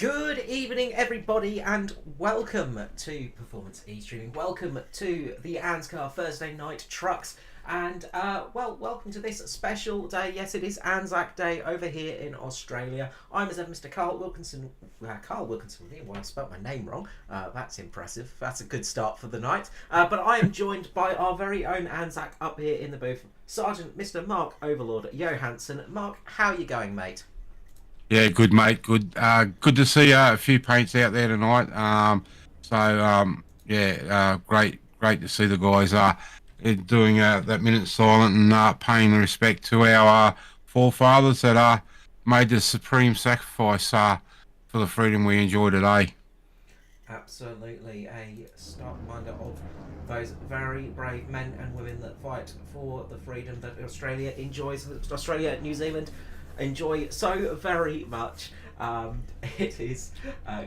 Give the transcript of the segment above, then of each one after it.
Good evening, everybody, and welcome to Performance E-Streaming. Welcome to the ANZCAR Thursday Night Trucks, and welcome to this special day. Yes, it is ANZAC Day over here in Australia. I'm as ever Mr. Carl Wilkinson. Carl Wilkinson. Well, I spelt my name wrong. That's impressive. That's a good start for the night. But I am joined by our very own ANZAC up here in the booth, Sergeant Mr. Mark Overlord Johansson. Mark, how are you going, mate? Yeah, good mate. Good. Good to see a few paints out there tonight. Great to see the guys doing that minute silent and paying the respect to our forefathers that made the supreme sacrifice for the freedom we enjoy today. Absolutely, a stark reminder of those very brave men and women that fight for the freedom that Australia enjoys. Australia, New Zealand enjoy so very much. It is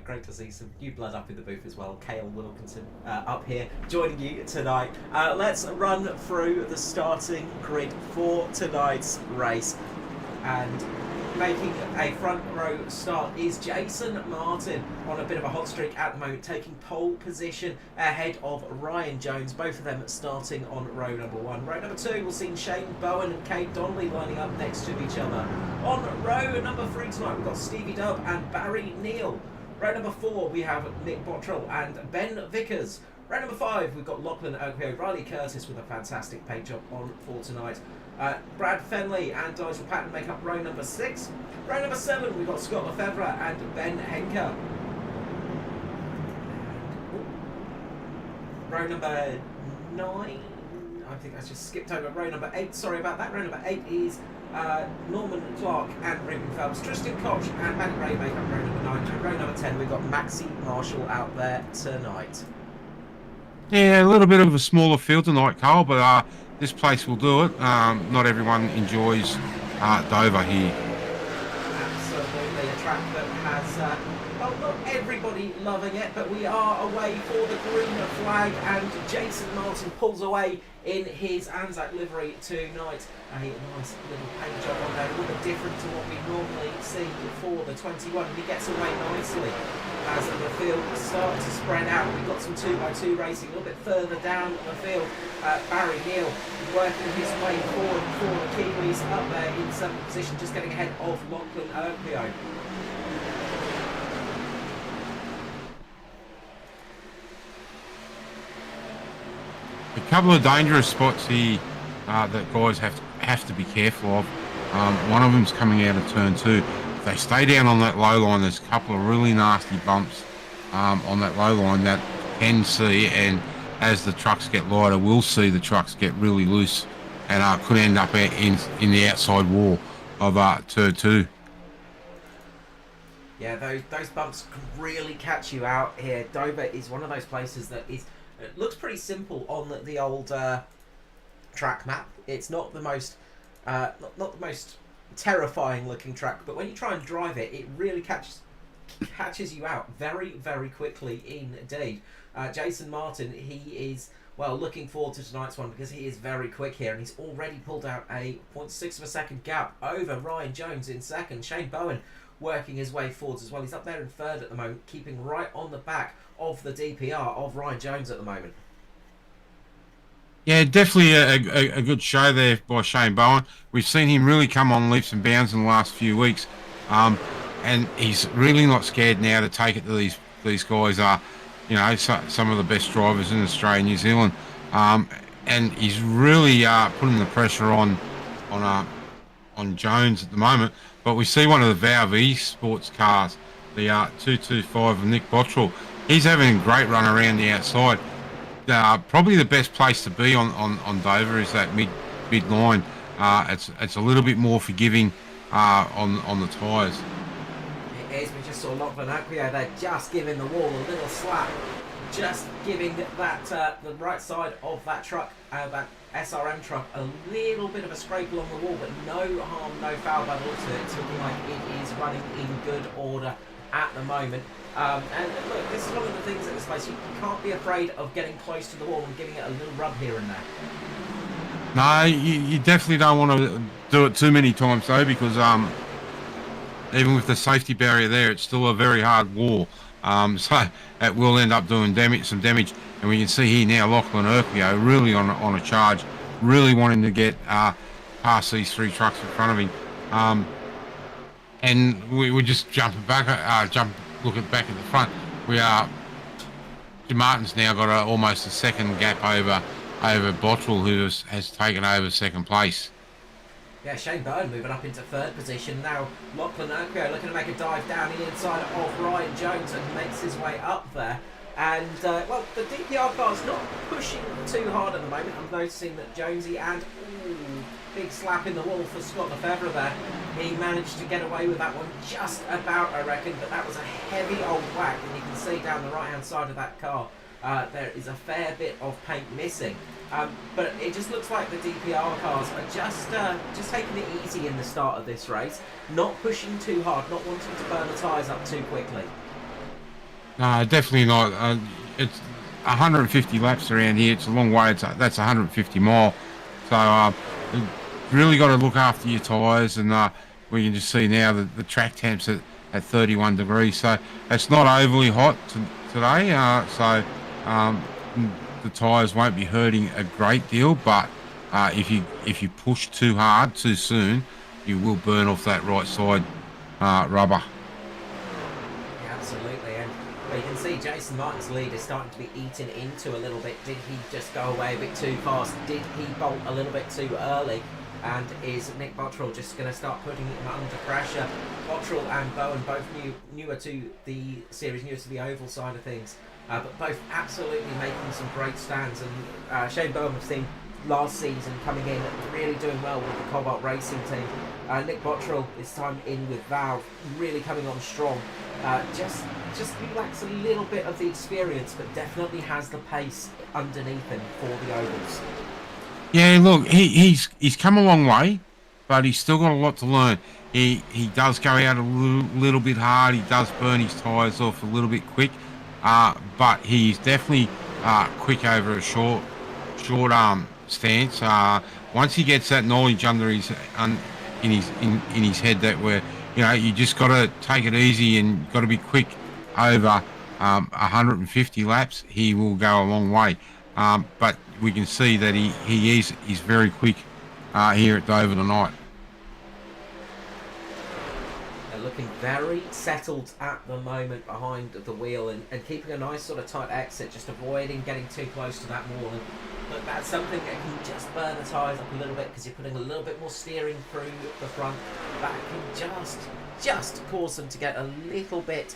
great to see some new blood up in the booth as well. Cale Wilkinson up here joining you tonight. Let's run through the starting grid for tonight's race. And making a front row start is Jason Martin on a bit of a hot streak at the moment, taking pole position ahead of Ryan Jones, both of them starting on row number one. Row number two, we'll see Shane Bowen and Kate Donnelly lining up next to each other. On row number three tonight, we've got Stevie Dubb and Barry Neal. Row number four, we have Nick Bottrell and Ben Vickers. Row number five, we've got Lachlan Oakville, Riley Curtis with a fantastic paint job on for tonight. Brad Fenley and Nigel Patton make up row number six. Row number seven, we've got Scott Lefevre and Ben Henker. Row number nine, I think that's just skipped over row number eight. Sorry about that. Row number eight is Norman Clark and Ruben Phelps. Tristan Koch and Maddie Ray make up row number nine. And row number 10, we've got Maxie Marshall out there tonight. Yeah, a little bit of a smaller field tonight, Carl, but this place will do it. Not everyone enjoys Dover here. Absolutely, a track that has, not everybody loving it, but we are away for the green flag, and Jason Martin pulls away in his ANZAC livery tonight. A nice little paint job on there, a little bit different to what we normally see for the 21. He gets away nicely as the field starts to spread out. We've got some 2x2 racing a little bit further down the field. Barry Neal working his way forward for the Kiwis up there in 7th position, just getting ahead of Lachlan Oakville. A couple of dangerous spots here that guys have to be careful of. One of them's coming out of turn two. If they stay down on that low line, there's a couple of really nasty bumps on that low line that can see, and as the trucks get lighter, we'll see the trucks get really loose and could end up in the outside wall of turn two. Yeah, those bumps can really catch you out here. Dover is one of those places that it looks pretty simple on the old track map. It's not the most not the most terrifying looking track, but when you try and drive it, it really catches you out very, very quickly indeed. Jason Martin, he is looking forward to tonight's one because he is very quick here, and he's already pulled out a 0.6 of a second gap over Ryan Jones in second. Shane Bowen working his way forwards as well. He's up there in third at the moment, keeping right on the back of the DPR of Ryan Jones at the moment. Yeah, definitely a good show there by Shane Bowen. We've seen him really come on leaps and bounds in the last few weeks, and he's really not scared now to take it to these guys. Some of the best drivers in Australia and New Zealand, and he's really putting the pressure on Jones at the moment. But we see one of the VRV sports cars, the 225 of Nick Bottrell. He's having a great run around the outside. Probably the best place to be on Dover is that mid line. It's a little bit more forgiving on the tyres. It is. We just saw Lachlan Oakville there just giving the wall a little slap, just giving that the right side of that truck, that SRM truck, a little bit of a scrape along the wall, but no harm, no foul by the looks of it. It's looking like it is running in good order at the moment. And look, this is one of the things at this place. You can't be afraid of getting close to the wall and giving it a little rub here and there. No, you definitely don't want to do it too many times though, because even with the safety barrier there, it's still a very hard wall. So it will end up doing some damage. And we can see here now Lachlan Urquio really on a charge, really wanting to get past these 3 trucks in front of him. And we're just jumping back, looking back at the front. Jim Martin's now got almost a second gap over Bottrell, who has taken over second place. Yeah, Shane Bowen moving up into 3rd position. Now Lachlan Urquio looking to make a dive down the inside of Ryan Jones and makes his way up there. And, well, the DPR car's not pushing too hard at the moment. I'm noticing that Jonesy and, big slap in the wall for Scott Lefebvre there. He managed to get away with that one just about, I reckon, but that was a heavy old whack. And you can see down the right-hand side of that car, there is a fair bit of paint missing. But it just looks like the DPR cars are just taking it easy in the start of this race, not pushing too hard, not wanting to burn the tyres up too quickly. No, definitely not. It's 150 laps around here. It's a long way. That's 150 mile. So you really got to look after your tyres, and we can just see now that the track temp's at 31 degrees. So it's not overly hot today. So the tyres won't be hurting a great deal. But if you push too hard too soon, you will burn off that right side rubber. You can see Jason Martin's lead is starting to be eaten into a little bit. Did he just go away a bit too fast? Did he bolt a little bit too early? And is Nick Bottrell just going to start putting him under pressure? Bottrell and Bowen both newer to the series, newer to the oval side of things, but both absolutely making some great stands. And Shane Bowen we've seen last season coming in really doing well with the Cobalt Racing team. Nick Bottrell this time in with Valve, really coming on strong. Just lacks a little bit of the experience, but definitely has the pace underneath him for the ovals. Yeah, look, he's come a long way, but he's still got a lot to learn. He does go out a little bit hard. He does burn his tyres off a little bit quick, but he's definitely quick over a short stance. Once he gets that knowledge under his in his head that you just got to take it easy and got to be quick over 150 laps, he will go a long way. But we can see that he's very quick here at Dover tonight. They're looking very settled at the moment behind the wheel and keeping a nice sort of tight exit, just avoiding getting too close to that wall. And look, that's something that can just burn the tyres up a little bit because you're putting a little bit more steering through the front. That can just cause them to get a little bit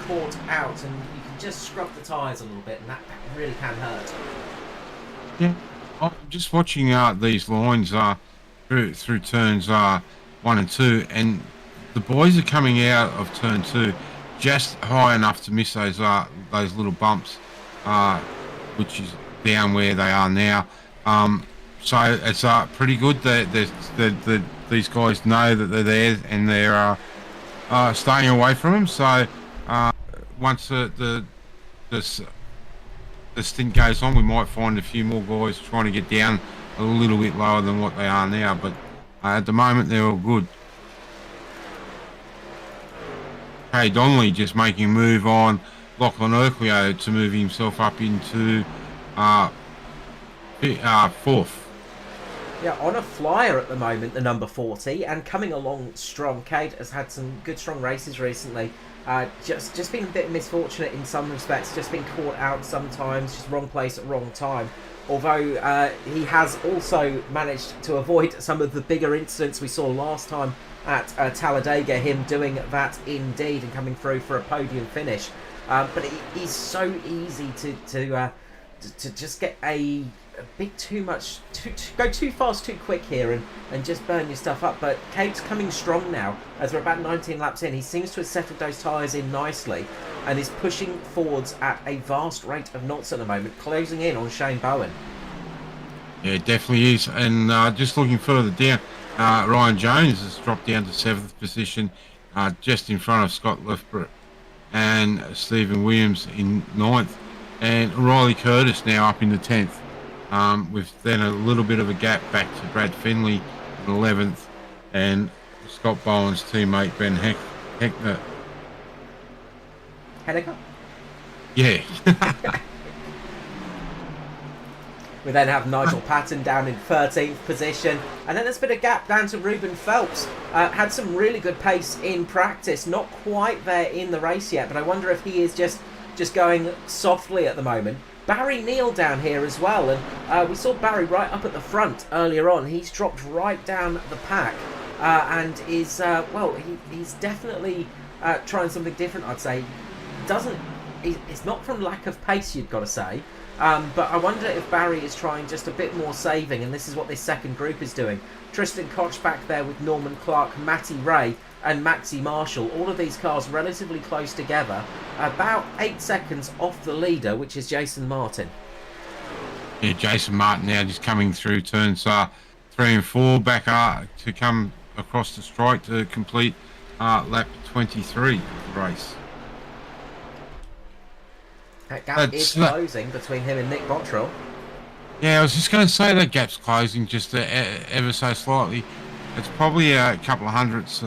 caught out, and you can just scrub the tyres a little bit, and that really can hurt. Yeah, I'm just watching these lines through turns 1 and 2, and the boys are coming out of turn 2 just high enough to miss those little bumps, which is down where they are now. So it's pretty good that these guys know that they're there and they're staying away from them. So once the stint goes on, we might find a few more guys trying to get down a little bit lower than what they are now. But at the moment, they're all good. Hey, Donnelly just making a move on Lachlan Urquio to move himself up into 4th. Yeah, on a flyer at the moment, the number 40, and coming along strong. Cade has had some good, strong races recently. Just been a bit misfortunate in some respects, just been caught out sometimes, just wrong place at wrong time. Although he has also managed to avoid some of the bigger incidents we saw last time at Talladega, him doing that indeed and coming through for a podium finish. But he's so easy to just get a bit too much, to go too fast too quick here and just burn your stuff up. But Cade's coming strong now as we're about 19 laps in. He seems to have settled those tyres in nicely and is pushing forwards at a vast rate of knots at the moment, closing in on Shane Bowen. Yeah, it definitely is. And just looking further down, Ryan Jones has dropped down to 7th position, just in front of Scott Lefebvre and Stephen Williams in 9th, and Riley Curtis now up in the 10th. With then a little bit of a gap back to Brad Finley in 11th, and Scott Bowen's teammate Ben Heckner. Henniger? Yeah. We then have Nigel Patton down in 13th position. And then there's been a gap down to Ruben Phelps. Had some really good pace in practice. Not quite there in the race yet, but I wonder if he is just going softly at the moment. Barry Neal down here as well. And we saw Barry right up at the front earlier on. He's dropped right down the pack. And is, he's definitely trying something different, I'd say. It's not from lack of pace, you've got to say. But I wonder if Barry is trying just a bit more saving, and this is what this second group is doing. Tristan Koch back there with Norman Clark, Matty Ray and Maxi Marshall. All of these cars relatively close together. About 8 seconds off the leader, which is Jason Martin. Yeah, Jason Martin now just coming through turns 3 and 4 back to come across the strike to complete lap 23 of the race. That gap is closing between him and Nick Bottrell. Yeah, I was just going to say that gap's closing just ever so slightly. It's probably a couple of hundredths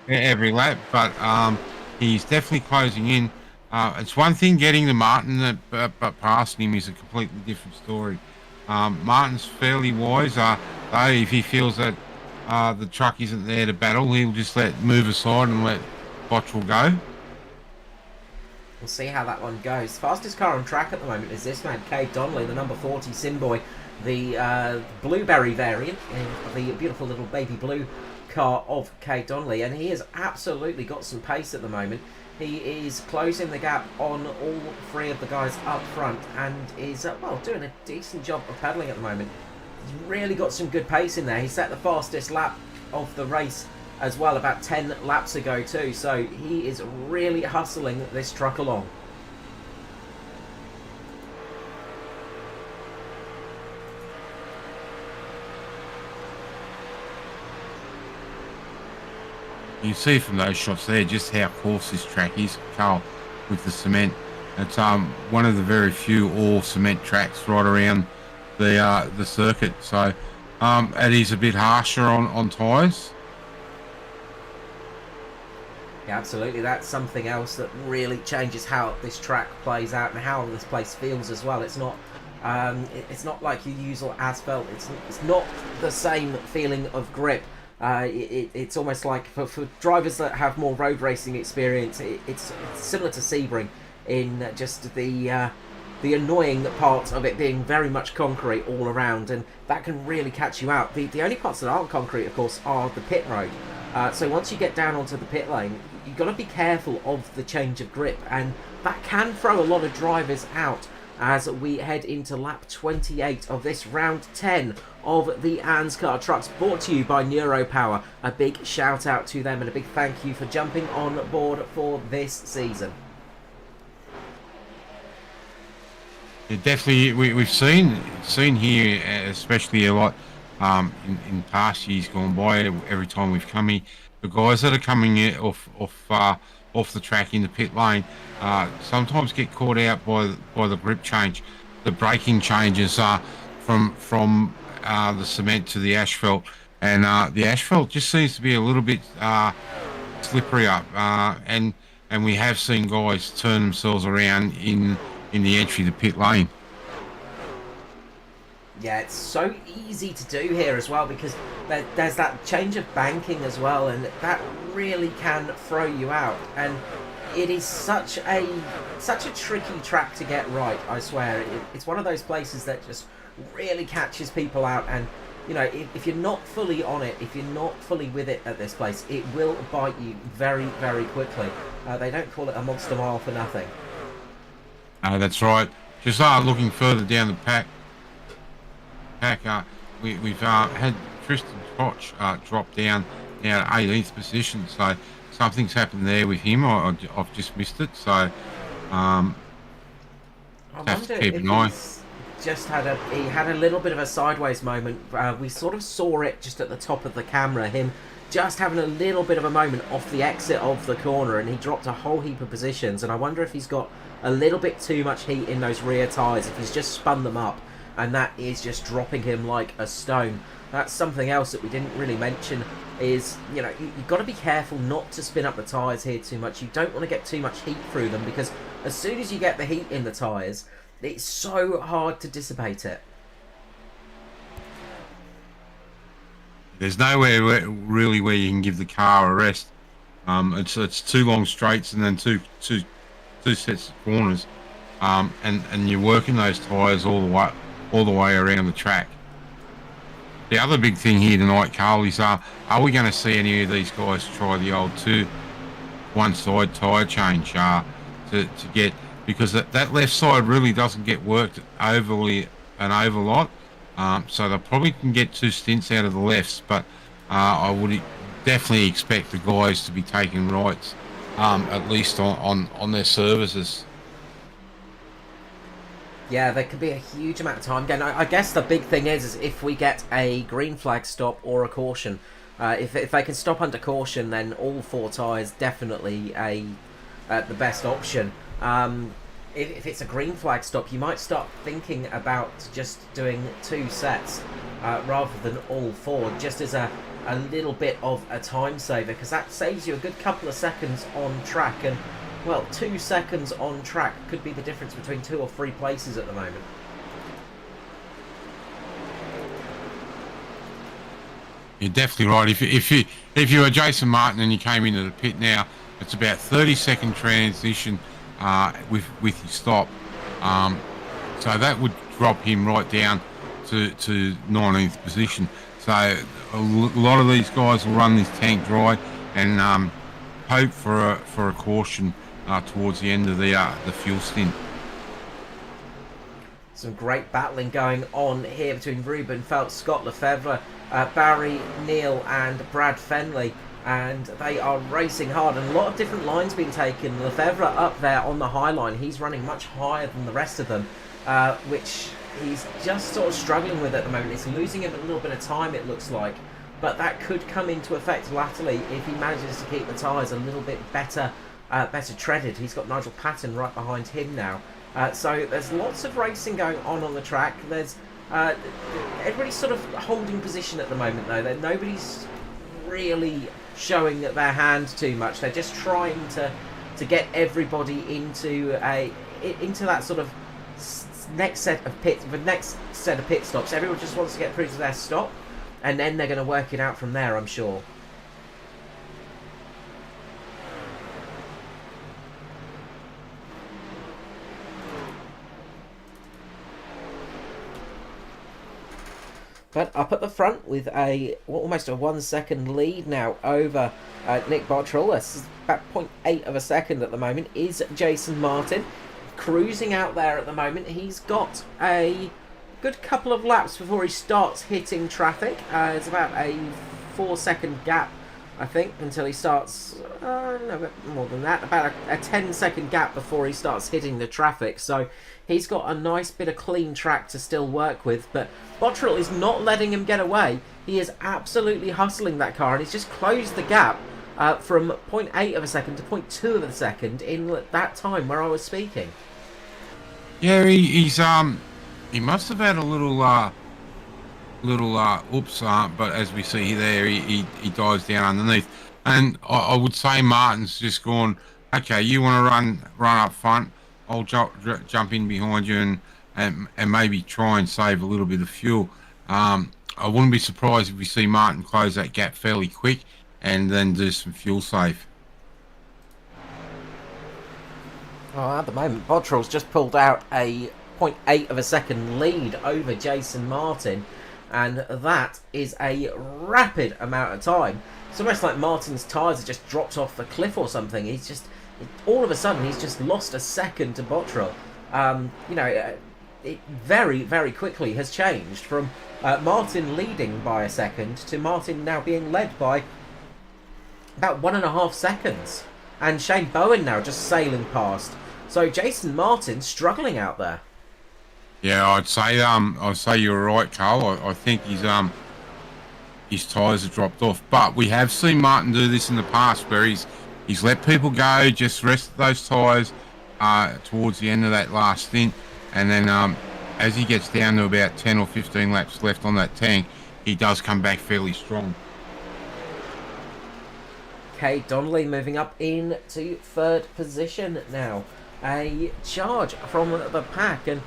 every lap, but he's definitely closing in. It's one thing getting to Martin, but passing him is a completely different story. Martin's fairly wise, though if he feels that the truck isn't there to battle, he'll just move aside and let Bottrell go. We'll see how that one goes. Fastest car on track at the moment is this man, Cade Donnelly, the number 40 Simboy, the blueberry variant, the beautiful little baby blue car of Cade Donnelly, and he has absolutely got some pace at the moment. He is closing the gap on all 3 of the guys up front and is, doing a decent job of pedaling at the moment. He's really got some good pace in there. He set the fastest lap of the race as well about 10 laps ago too, so he is really hustling this truck along. You see from those shots there just how coarse this track is, Carl, with the cement. It's one of the very few all cement tracks right around the circuit, so it is a bit harsher on tyres. Yeah, absolutely. That's something else that really changes how this track plays out and how this place feels as well. It's not like your usual asphalt. It's not the same feeling of grip. It's almost like for drivers that have more road racing experience, it's similar to Sebring in just the annoying part of it being very much concrete all around, and that can really catch you out. The only parts that aren't concrete, of course, are the pit road. So once you get down onto the pit lane, you've got to be careful of the change of grip, and that can throw a lot of drivers out as we head into lap 28 of this round 10 of the ANZCAR trucks, brought to you by Neuropower. A big shout out to them and a big thank you for jumping on board for this season. Yeah, definitely, we've seen here, especially a lot in past years gone by. Every time we've come here, the guys that are coming in off the track in the pit lane sometimes get caught out by the grip change, the braking changes from the cement to the asphalt, and the asphalt just seems to be a little bit slippery up, and we have seen guys turn themselves around in the entry to the pit lane. Yeah, it's so easy to do here as well because there's that change of banking as well, and that really can throw you out. And it is such a tricky track to get right, I swear. It's one of those places that just really catches people out, and you know, if you're not fully on it, if you're not fully with it at this place, it will bite you very, very quickly. They don't call it a monster mile for nothing. That's right. Just looking further down the pack, we've had Tristan Koch drop down now to 18th position, so something's happened there with him. I've just missed it, so have to keep an eye. He had a little bit of a sideways moment. We sort of saw it just at the top of the camera, him just having a little bit of a moment off the exit of the corner, and he dropped a whole heap of positions. And I wonder if he's got a little bit too much heat in those rear tyres, if he's just spun them up. and that is just dropping him like a stone. That's something else that we didn't really mention is, you've got to be careful not to spin up the tyres here too much. You don't want to get too much heat through them, because as soon as you get the heat in the tyres, it's so hard to dissipate it. There's nowhere really where you can give the car a rest. It's 2 long straights and then two sets of corners, and you're working those tyres all the way around the track. The other big thing here tonight, Carl, is are we going to see any of these guys try the old one-side tyre change to get, because that left side really doesn't get worked overly an over lot, so they probably can get 2 stints out of the lefts, but I would definitely expect the guys to be taking rights, at least on their services. Yeah, there could be a huge amount of time. Again, I guess the big thing is if we get a green flag stop or a caution. If they can stop under caution, then all 4 tyres definitely the best option. If it's a green flag stop, you might start thinking about just doing 2 sets rather than all 4, just as a little bit of a time saver, because that saves you a good couple of seconds on track. And well, 2 seconds on track could be the difference between 2 or 3 places at the moment. You're definitely right. If you were Jason Martin and you came into the pit now, it's about 30-second transition with your stop. So that would drop him right down to 19th position. So a lot of these guys will run this tank dry and hope for a caution towards the end of the fuel stint. Some great battling going on here between Ruben Felt, Scott Lefevre, Barry Neal and Brad Fenley, and they are racing hard, and a lot of different lines being taken. Lefevre up there on the high line, he's running much higher than the rest of them, which he's just sort of struggling with at the moment. It's losing him a little bit of time, it looks like, but that could come into effect latterly if he manages to keep the tyres a little bit better treaded. He's got Nigel Patton right behind him now. So there's lots of racing going on the track. There's everybody's sort of holding position at the moment, though. Nobody's really showing their hand too much. They're just trying to get everybody into that sort of next set of pit stops. Everyone just wants to get through to their stop, and then they're going to work it out from there, I'm sure. But up at the front with almost a 1 second lead now over Nick Bottrell. This is about 0.8 of a second at the moment, is Jason Martin. Cruising out there at the moment. He's got a good couple of laps before he starts hitting traffic. It's about a 4 second gap, I think, until he starts, no, a bit more than that, about a 10 second gap before he starts hitting the traffic. So he's got a nice bit of clean track to still work with, but Bottrell is not letting him get away. He is absolutely hustling that car, and he's just closed the gap from 0.8 of a second to 0.2 of a second in that time where I was speaking. Yeah, he must have had a little oops, but as we see there, he dives down underneath, and I would say Martin's just gone, okay, you want to run up front, I'll jump in behind you and maybe try and save a little bit of fuel. I wouldn't be surprised if we see Martin close that gap fairly quick and then do some fuel save. Oh, at the moment, Bottrell's just pulled out a 0.8 of a second lead over Jason Martin, and that is a rapid amount of time. It's almost like Martin's tyres have just dropped off the cliff or something. All of a sudden, he's just lost a second to Bottrell. It very, very quickly has changed from Martin leading by a second to Martin now being led by about 1.5 seconds. And Shane Bowen now just sailing past. So Jason Martin struggling out there. Yeah, I'd say you're right, Carl. I think his tyres have dropped off. But we have seen Martin do this in the past, where he's let people go, just rest those tyres towards the end of that last stint, and then as he gets down to about 10 or 15 laps left on that tank, he does come back fairly strong. Kay Donnelly moving up into third position now. A charge from the pack and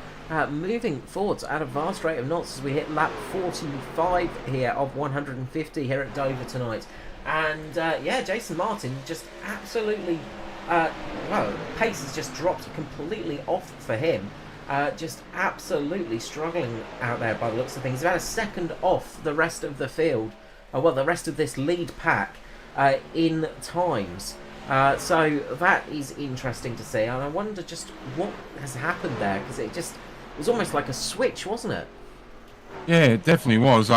moving forwards at a vast rate of knots as we hit lap 45 here of 150 here at Dover tonight. And yeah, Jason Martin just absolutely, well, pace has just dropped completely off for him. Just absolutely struggling out there by the looks of things. He's about a second off the rest of the field, well, the rest of this lead pack in times. So that is interesting to see, and I wonder just what has happened there, because it was almost like a switch, wasn't it? Yeah, it definitely was.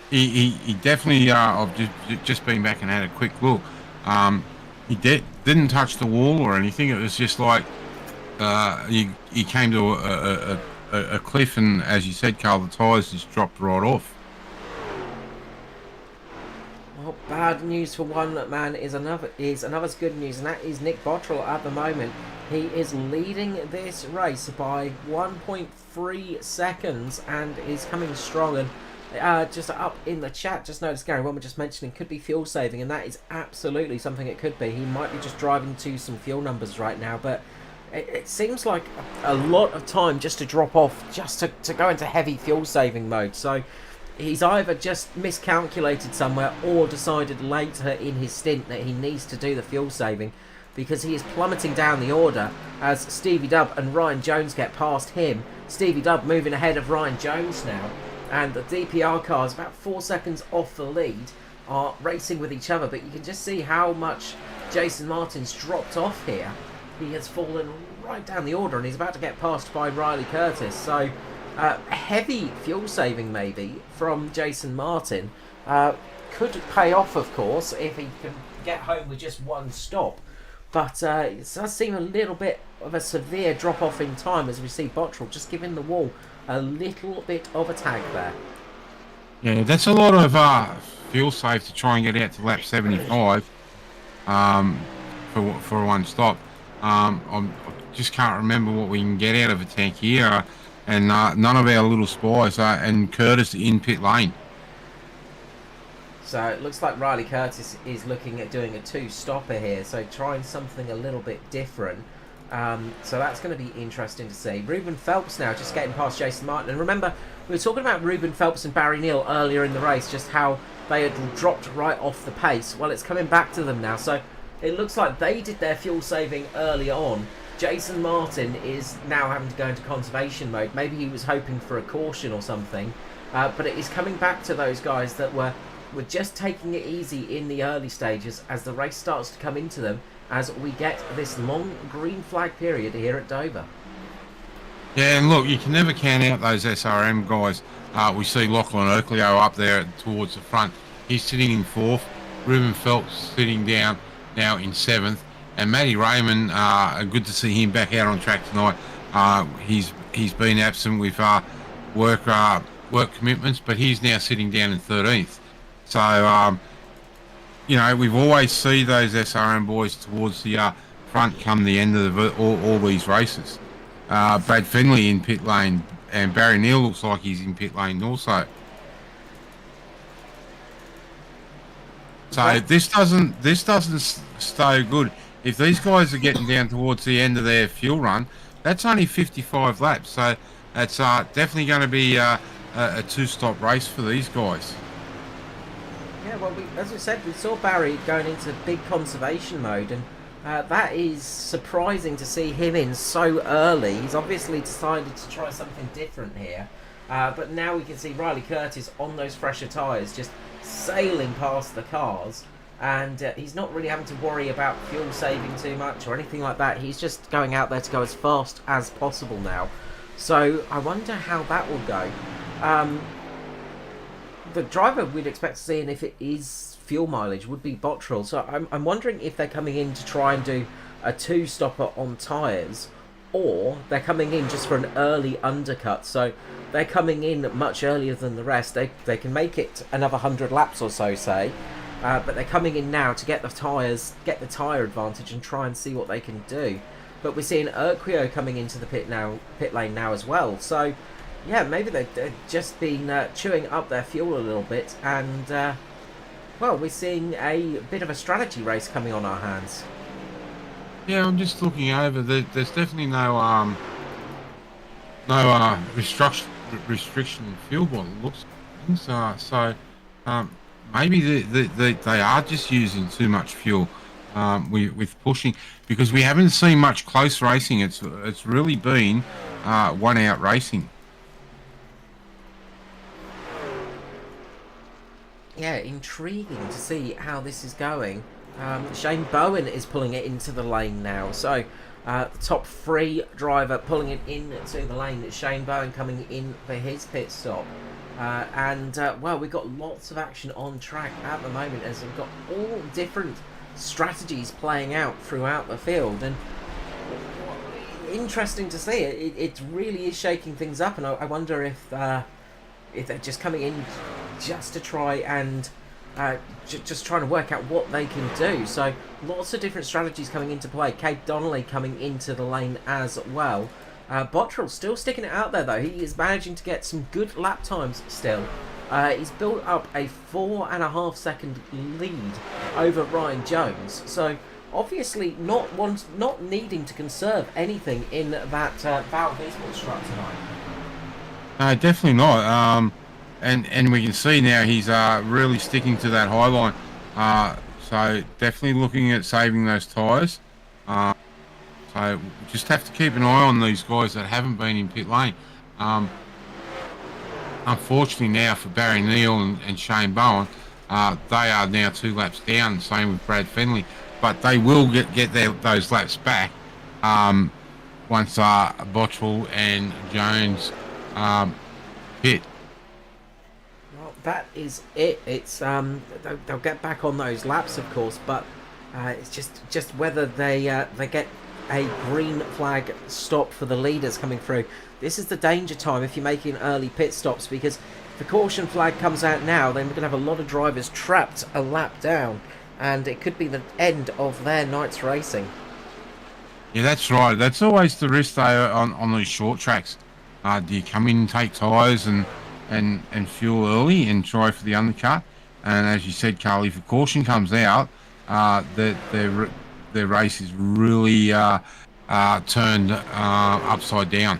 He definitely. I've just been back and had a quick look. He didn't touch the wall or anything. It was just like he came to a cliff, and as you said, Carl, the tyres just dropped right off. Well, bad news for one man is another's good news, and that is Nick Bottrell at the moment. He is leading this race by 1.3 seconds and is coming strong. And just up in the chat, just noticed Gary Wilmer just mentioning could be fuel saving, and that is absolutely something it could be. He might be just driving to some fuel numbers right now, but it seems like a lot of time just to drop off, just to go into heavy fuel saving mode. So he's either just miscalculated somewhere or decided later in his stint that he needs to do the fuel saving, because he is plummeting down the order as Stevie Dubb and Ryan Jones get past him. Stevie Dubb moving ahead of Ryan Jones now, and the DPR cars about 4 seconds off the lead are racing with each other, but you can just see how much Jason Martin's dropped off here. He has fallen right down the order and he's about to get passed by Riley Curtis. So heavy fuel saving maybe from Jason Martin could pay off, of course, if he can get home with just one stop. But it does seem a little bit of a severe drop off in time as we see Bottrell just giving the wall a little bit of a tag there. Yeah, that's a lot of fuel save to try and get out to lap 75 for one stop. I just can't remember what we can get out of a tank here, and none of our little spies and Curtis in pit lane. So it looks like Riley Curtis is looking at doing a two-stopper here, so trying something a little bit different. So that's going to be interesting to see. Ruben Phelps now just getting past Jason Martin. And remember, we were talking about Ruben Phelps and Barry Neal earlier in the race, just how they had dropped right off the pace. Well, it's coming back to them now. So it looks like they did their fuel saving early on. Jason Martin is now having to go into conservation mode. Maybe he was hoping for a caution or something. But it is coming back to those guys that were just taking it easy in the early stages as the race starts to come into them, as we get this long green flag period here at Dover. Yeah, and look, you can never count out those SRM guys. We see Lachlan Oakleo up there towards the front. He's sitting in fourth. Ruben Phelps sitting down now in seventh. And Matty Raymond, good to see him back out on track tonight. He's been absent with work commitments, but he's now sitting down in 13th. So, you know, we've always seen those SRM boys towards the front come the end of all these races. Brad Finley in pit lane, and Barry Neal looks like he's in pit lane also. So this doesn't stay good. If these guys are getting down towards the end of their fuel run, that's only 55 laps. So that's definitely going to be a two-stop race for these guys. Yeah, well, as we said, we saw Barry going into big conservation mode, and that is surprising to see him in so early. He's obviously decided to try something different here. But now we can see Riley Curtis on those fresher tyres just sailing past the cars, and he's not really having to worry about fuel saving too much or anything like that. He's just going out there to go as fast as possible now. So I wonder how that will go. The driver we'd expect to see, and if it is fuel mileage, would be Bottrell. So I'm wondering if they're coming in to try and do a two-stopper on tyres, or they're coming in just for an early undercut. So they're coming in much earlier than the rest. They can make it another 100 laps or so, say, but they're coming in now to get the tyres, get the tyre advantage, and try and see what they can do. but we're seeing Urquio coming into the pit lane now as well. So yeah, maybe they've just been chewing up their fuel a little bit, and well, we're seeing a bit of a strategy race coming on our hands. Yeah, I'm just looking over. There's definitely no restriction in fuel by the looks of things. Maybe they are just using too much fuel with pushing, because we haven't seen much close racing. It's really been one out racing. Yeah, intriguing to see how this is going. Shane Bowen is pulling it into the lane now. So the top 3 driver pulling it into the lane. Shane Bowen coming in for his pit stop. Well, we've got lots of action on track at the moment, as we've got all different strategies playing out throughout the field. And interesting to see. It really is shaking things up, and I wonder if they're just coming in just to try and just trying to work out what they can do. So lots of different strategies coming into play. Kate Donnelly coming into the lane as well. Bottrell still sticking it out there though. He is managing to get some good lap times still. He's built up a 4.5 second lead over Ryan Jones. So obviously not needing to conserve anything in that Val Bismarck strut tonight. No, definitely not. And we can see now he's really sticking to that high line. So definitely looking at saving those tyres. So we just have to keep an eye on these guys that haven't been in pit lane. Unfortunately now for Barry Neal and Shane Bowen, they are now 2 laps down, same with Brad Fenley. But they will get those laps back once Bottrell and Jones pit. That is it. It's they'll get back on those laps, of course, but it's just whether they get a green flag stop for the leaders coming through. This is the danger time if you're making early pit stops, because if the caution flag comes out now, then we're going to have a lot of drivers trapped a lap down, and it could be the end of their night's racing. Yeah, that's right. That's always the risk though on these short tracks. Do you come in and take tyres and fuel early and try for the undercut? And as you said, Carly, if a caution comes out, their race is really turned upside down.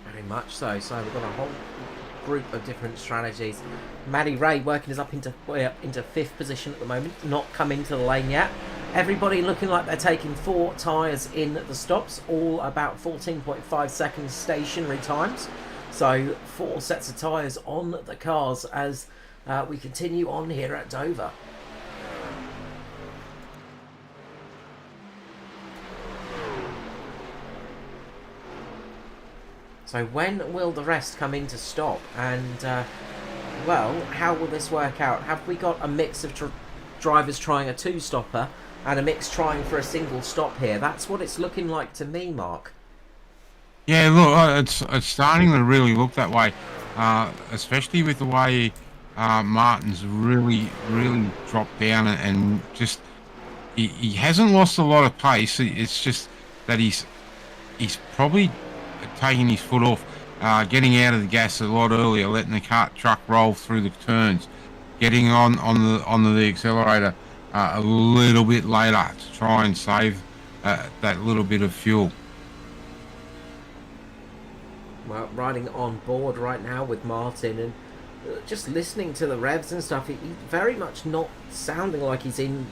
Very much so. So we've got a whole group of different strategies. Maddie Ray working us up into 5th position at the moment, not come into the lane yet. Everybody looking like they're taking 4 tyres in the stops, all about 14.5 seconds stationary times. So 4 sets of tyres on the cars as we continue on here at Dover. So when will the rest come in to stop? And, well, how will this work out? Have we got a mix of drivers trying a 2-stopper and a mix trying for a single stop here? That's what it's looking like to me, Mark. Yeah, look, it's starting to really look that way, especially with the way Martin's really dropped down and just he hasn't lost a lot of pace. It's just that he's probably taking his foot off, getting out of the gas a lot earlier, letting the truck roll through the turns, getting on the accelerator a little bit later to try and save that little bit of fuel. Well, riding on board right now with Martin and just listening to the revs and stuff, he's very much not sounding like he's in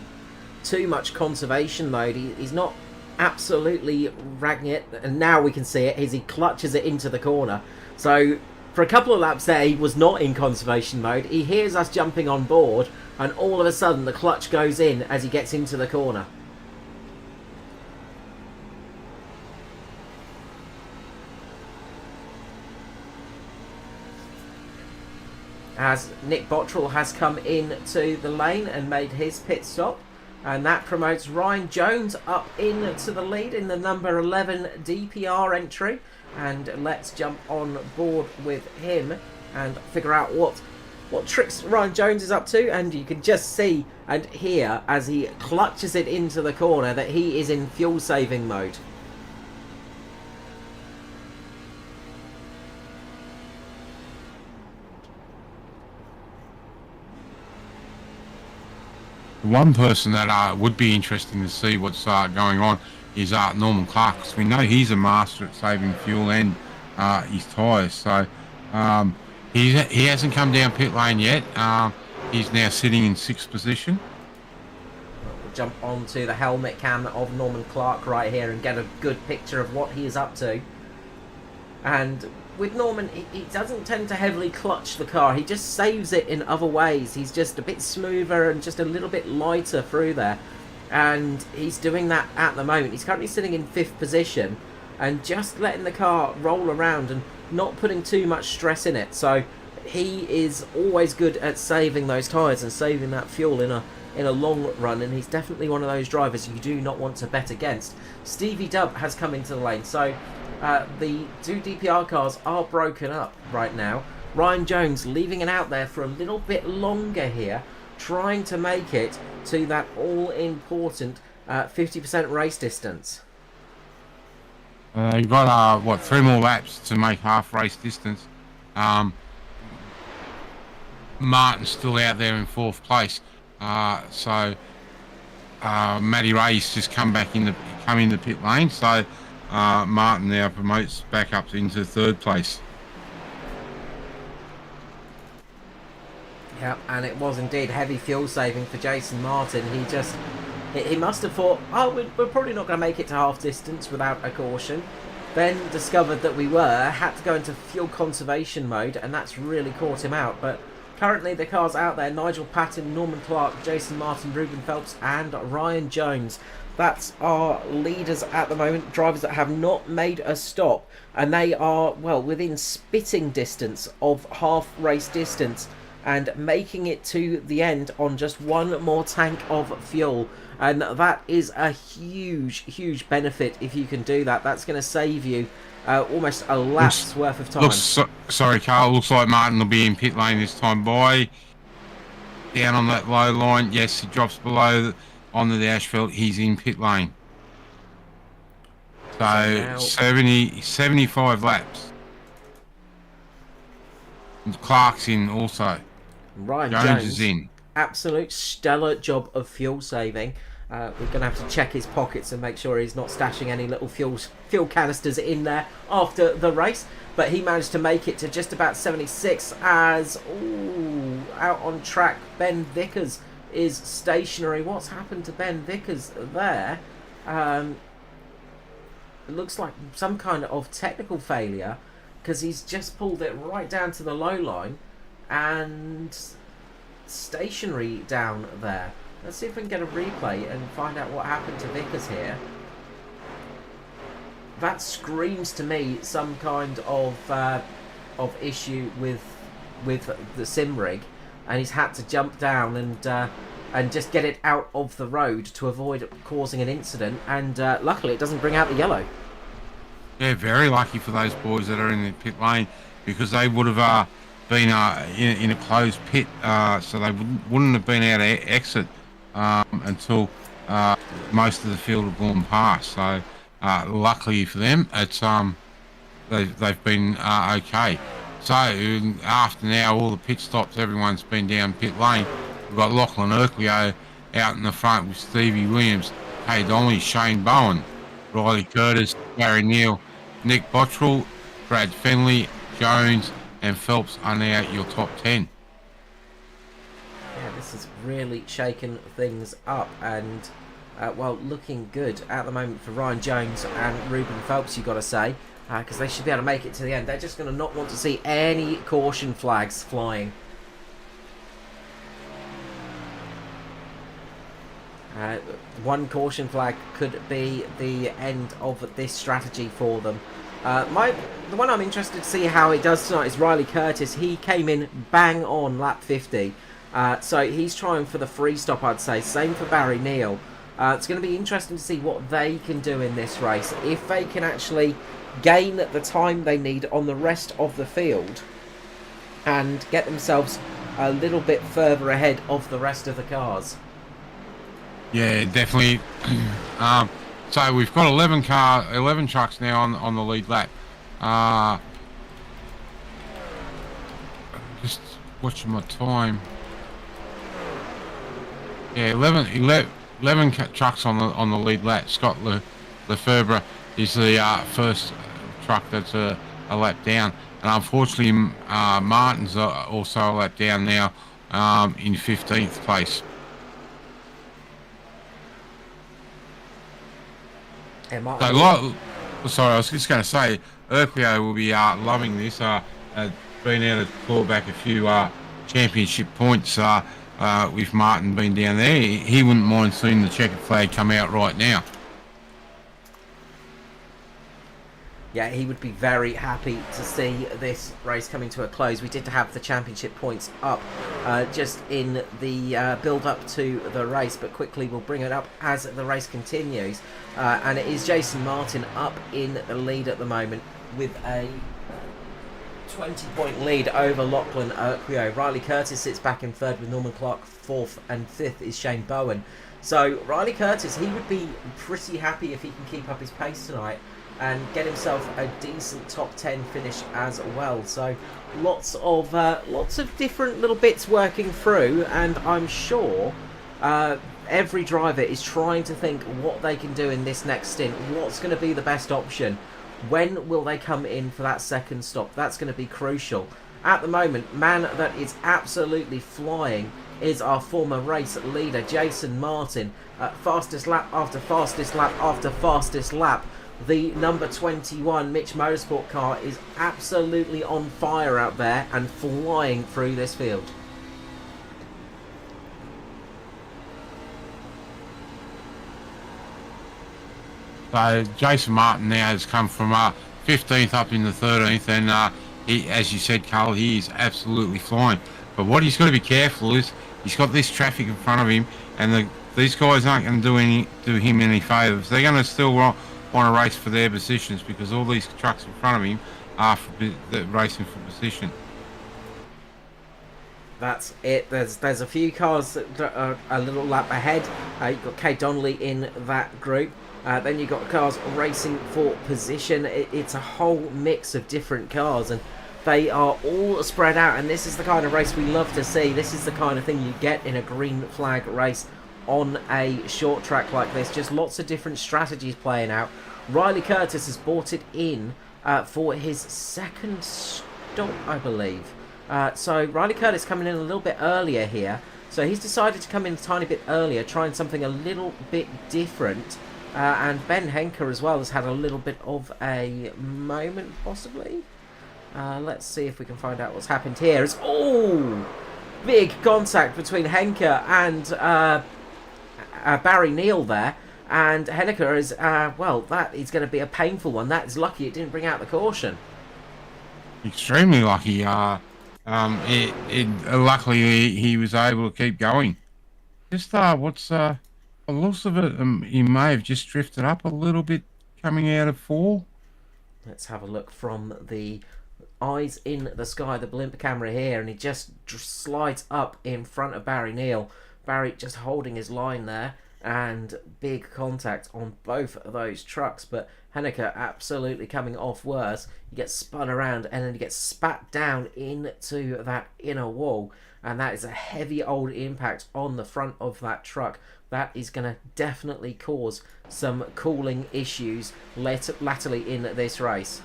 too much conservation mode. He's not absolutely ragging it, and now we can see it as he clutches it into the corner. So for a couple of laps there, he was not in conservation mode. He hears us jumping on board, and all of a sudden the clutch goes in as he gets into the corner. As Nick Bottrell has come into the lane and made his pit stop, and that promotes Ryan Jones up into the lead in the number 11 DPR entry. And let's jump on board with him and figure out what what tricks Ryan Jones is up to, and you can just see and hear as he clutches it into the corner that he is in fuel saving mode. One person that would be interesting to see what's going on is Norman Clark, because we know he's a master at saving fuel and his tyres. So he hasn't come down pit lane yet. He's now sitting in 6th position. We'll jump onto the helmet cam of Norman Clark right here and get a good picture of what he is up to. And with Norman, he doesn't tend to heavily clutch the car. He just saves it in other ways. He's just a bit smoother and just a little bit lighter through there. And he's doing that at the moment. He's currently sitting in 5th position and just letting the car roll around and not putting too much stress in it. So he is always good at saving those tyres and saving that fuel in a long run, and he's definitely one of those drivers you do not want to bet against. Stevie Dubb has come into the lane, so the 2 DPR cars are broken up right now. Ryan Jones leaving it out there for a little bit longer here, trying to make it to that all-important 50% race distance. You've got 3 more laps to make half race distance. Martin's still out there in 4th place, so Matty Ray's just come in the pit lane, so Martin now promotes back up into 3rd place. Yeah, and it was indeed heavy fuel saving for Jason Martin. He must have thought, oh, we're probably not going to make it to half distance without a caution. Then discovered that we were, had to go into fuel conservation mode, and that's really caught him out. But currently the cars out there: Nigel Patton, Norman Clark, Jason Martin, Ruben Phelps and Ryan Jones. That's our leaders at the moment, drivers that have not made a stop, and they are, well, within spitting distance of half race distance and making it to the end on just 1 more tank of fuel. And that is a huge benefit if you can do that. That's going to save you almost a lap's worth of time. Sorry, Carl. Looks like Martin will be in pit lane this time. Down on that low line. Yes, he drops below onto the asphalt. He's in pit lane. So 75 laps. And Clark's in also. Ryan Jones is in. Absolute stellar job of fuel saving. We're going to have to check his pockets and make sure he's not stashing any little fuel canisters in there after the race. But he managed to make it to just about 76 as, out on track, Ben Vickers is stationary. What's happened to Ben Vickers there? It looks like some kind of technical failure, because he's just pulled it right down to the low line and stationary down there. Let's see if we can get a replay and find out what happened to Vickers here. That screams to me some kind of issue with the sim rig, and he's had to jump down and just get it out of the road to avoid causing an incident. And luckily, it doesn't bring out the yellow. Yeah, very lucky for those boys that are in the pit lane, because they would have been in a closed pit, so they wouldn't have been able to exit until most of the field had gone past. So luckily for them, it's they've been okay. So after now all the pit stops, everyone's been down pit lane. We've got Lachlan Urquio out in the front with Stevie Williams, Kay Donnelly, Shane Bowen, Riley Curtis, Gary Neal, Nick Bottrell, Brad Fenley, Jones and Phelps are now your top 10. Yeah, this has really shaken things up, and well, looking good at the moment for Ryan Jones and Ruben Phelps, you've got to say, because they should be able to make it to the end. They're just going to not want to see any caution flags flying. One caution flag could be the end of this strategy for them. The one I'm interested to see how it does tonight is Riley Curtis. He came in bang on lap 50. So he's trying for the free stop, I'd say. Same for Barry Neal. It's going to be interesting to see what they can do in this race. If they can actually gain the time they need on the rest of the field and get themselves a little bit further ahead of the rest of the cars. Yeah, definitely. So we've got 11 trucks now on the lead lap. Just watching my time. Yeah, 11 trucks on the lead lap. Scott Lefebvre is the first truck that's a lap down, and unfortunately Martin's also a lap down now, in 15th place. Sorry, I was just going to say, Urquio will be loving this. Being able to claw back a few championship points with Martin being down there. He wouldn't mind seeing the checkered flag come out right now. Yeah, he would be very happy to see this race coming to a close. We did have the championship points up just in the build-up to the race, but quickly we'll bring it up as the race continues. And it is Jason Martin up in the lead at the moment with a 20-point lead over Lachlan Urquio. Riley Curtis sits back in third with Norman Clark fourth, and fifth is Shane Bowen. So Riley Curtis, he would be pretty happy if he can keep up his pace tonight and get himself a decent top 10 finish as well. So lots of different little bits working through, and I'm sure every driver is trying to think what they can do in this next stint. What's going to be the best option? When will they come in for that second stop? That's going to be crucial. At the moment, man that is absolutely flying is our former race leader, Jason Martin. Fastest lap after fastest lap after fastest lap. The number 21 Mitch Motorsport car is absolutely on fire out there and flying through this field. So Jason Martin now has come from 15th up in the 13th, and he, as you said, Carl, he is absolutely flying. But what he's got to be careful is he's got this traffic in front of him, and these guys aren't going to do him any favours. They're going to still want to race for their positions, because all these trucks in front of him are racing for position. That's it. There's a few cars that are a little lap ahead. You've got Kay Donnelly in that group. Then you've got cars racing for position. It's a whole mix of different cars, and they are all spread out. And this is the kind of race we love to see. This is the kind of thing you get in a green flag race on a short track like this. Just lots of different strategies playing out. Riley Curtis has brought it in for his second stop, I believe. So Riley Curtis coming in a little bit earlier here. So he's decided to come in a tiny bit earlier, trying something a little bit different. And Ben Henker as well has had a little bit of a moment, possibly. Let's see if we can find out what's happened here. It's big contact between Henker and Barry Neal there. And Henniker is, well, that is going to be a painful one. That is lucky it didn't bring out the caution. Extremely lucky. Luckily he was able to keep going. Just what's the loss of it? He may have just drifted up a little bit coming out of 4. Let's have a look from the eyes in the sky, the blimp camera here, and he just slides up in front of Barry Neal. Barry just holding his line there, and big contact on both of those trucks, but Henniker absolutely coming off worse. He gets spun around and then he gets spat down into that inner wall, and that is a heavy old impact on the front of that truck. That is going to definitely cause some cooling issues latterly in this race.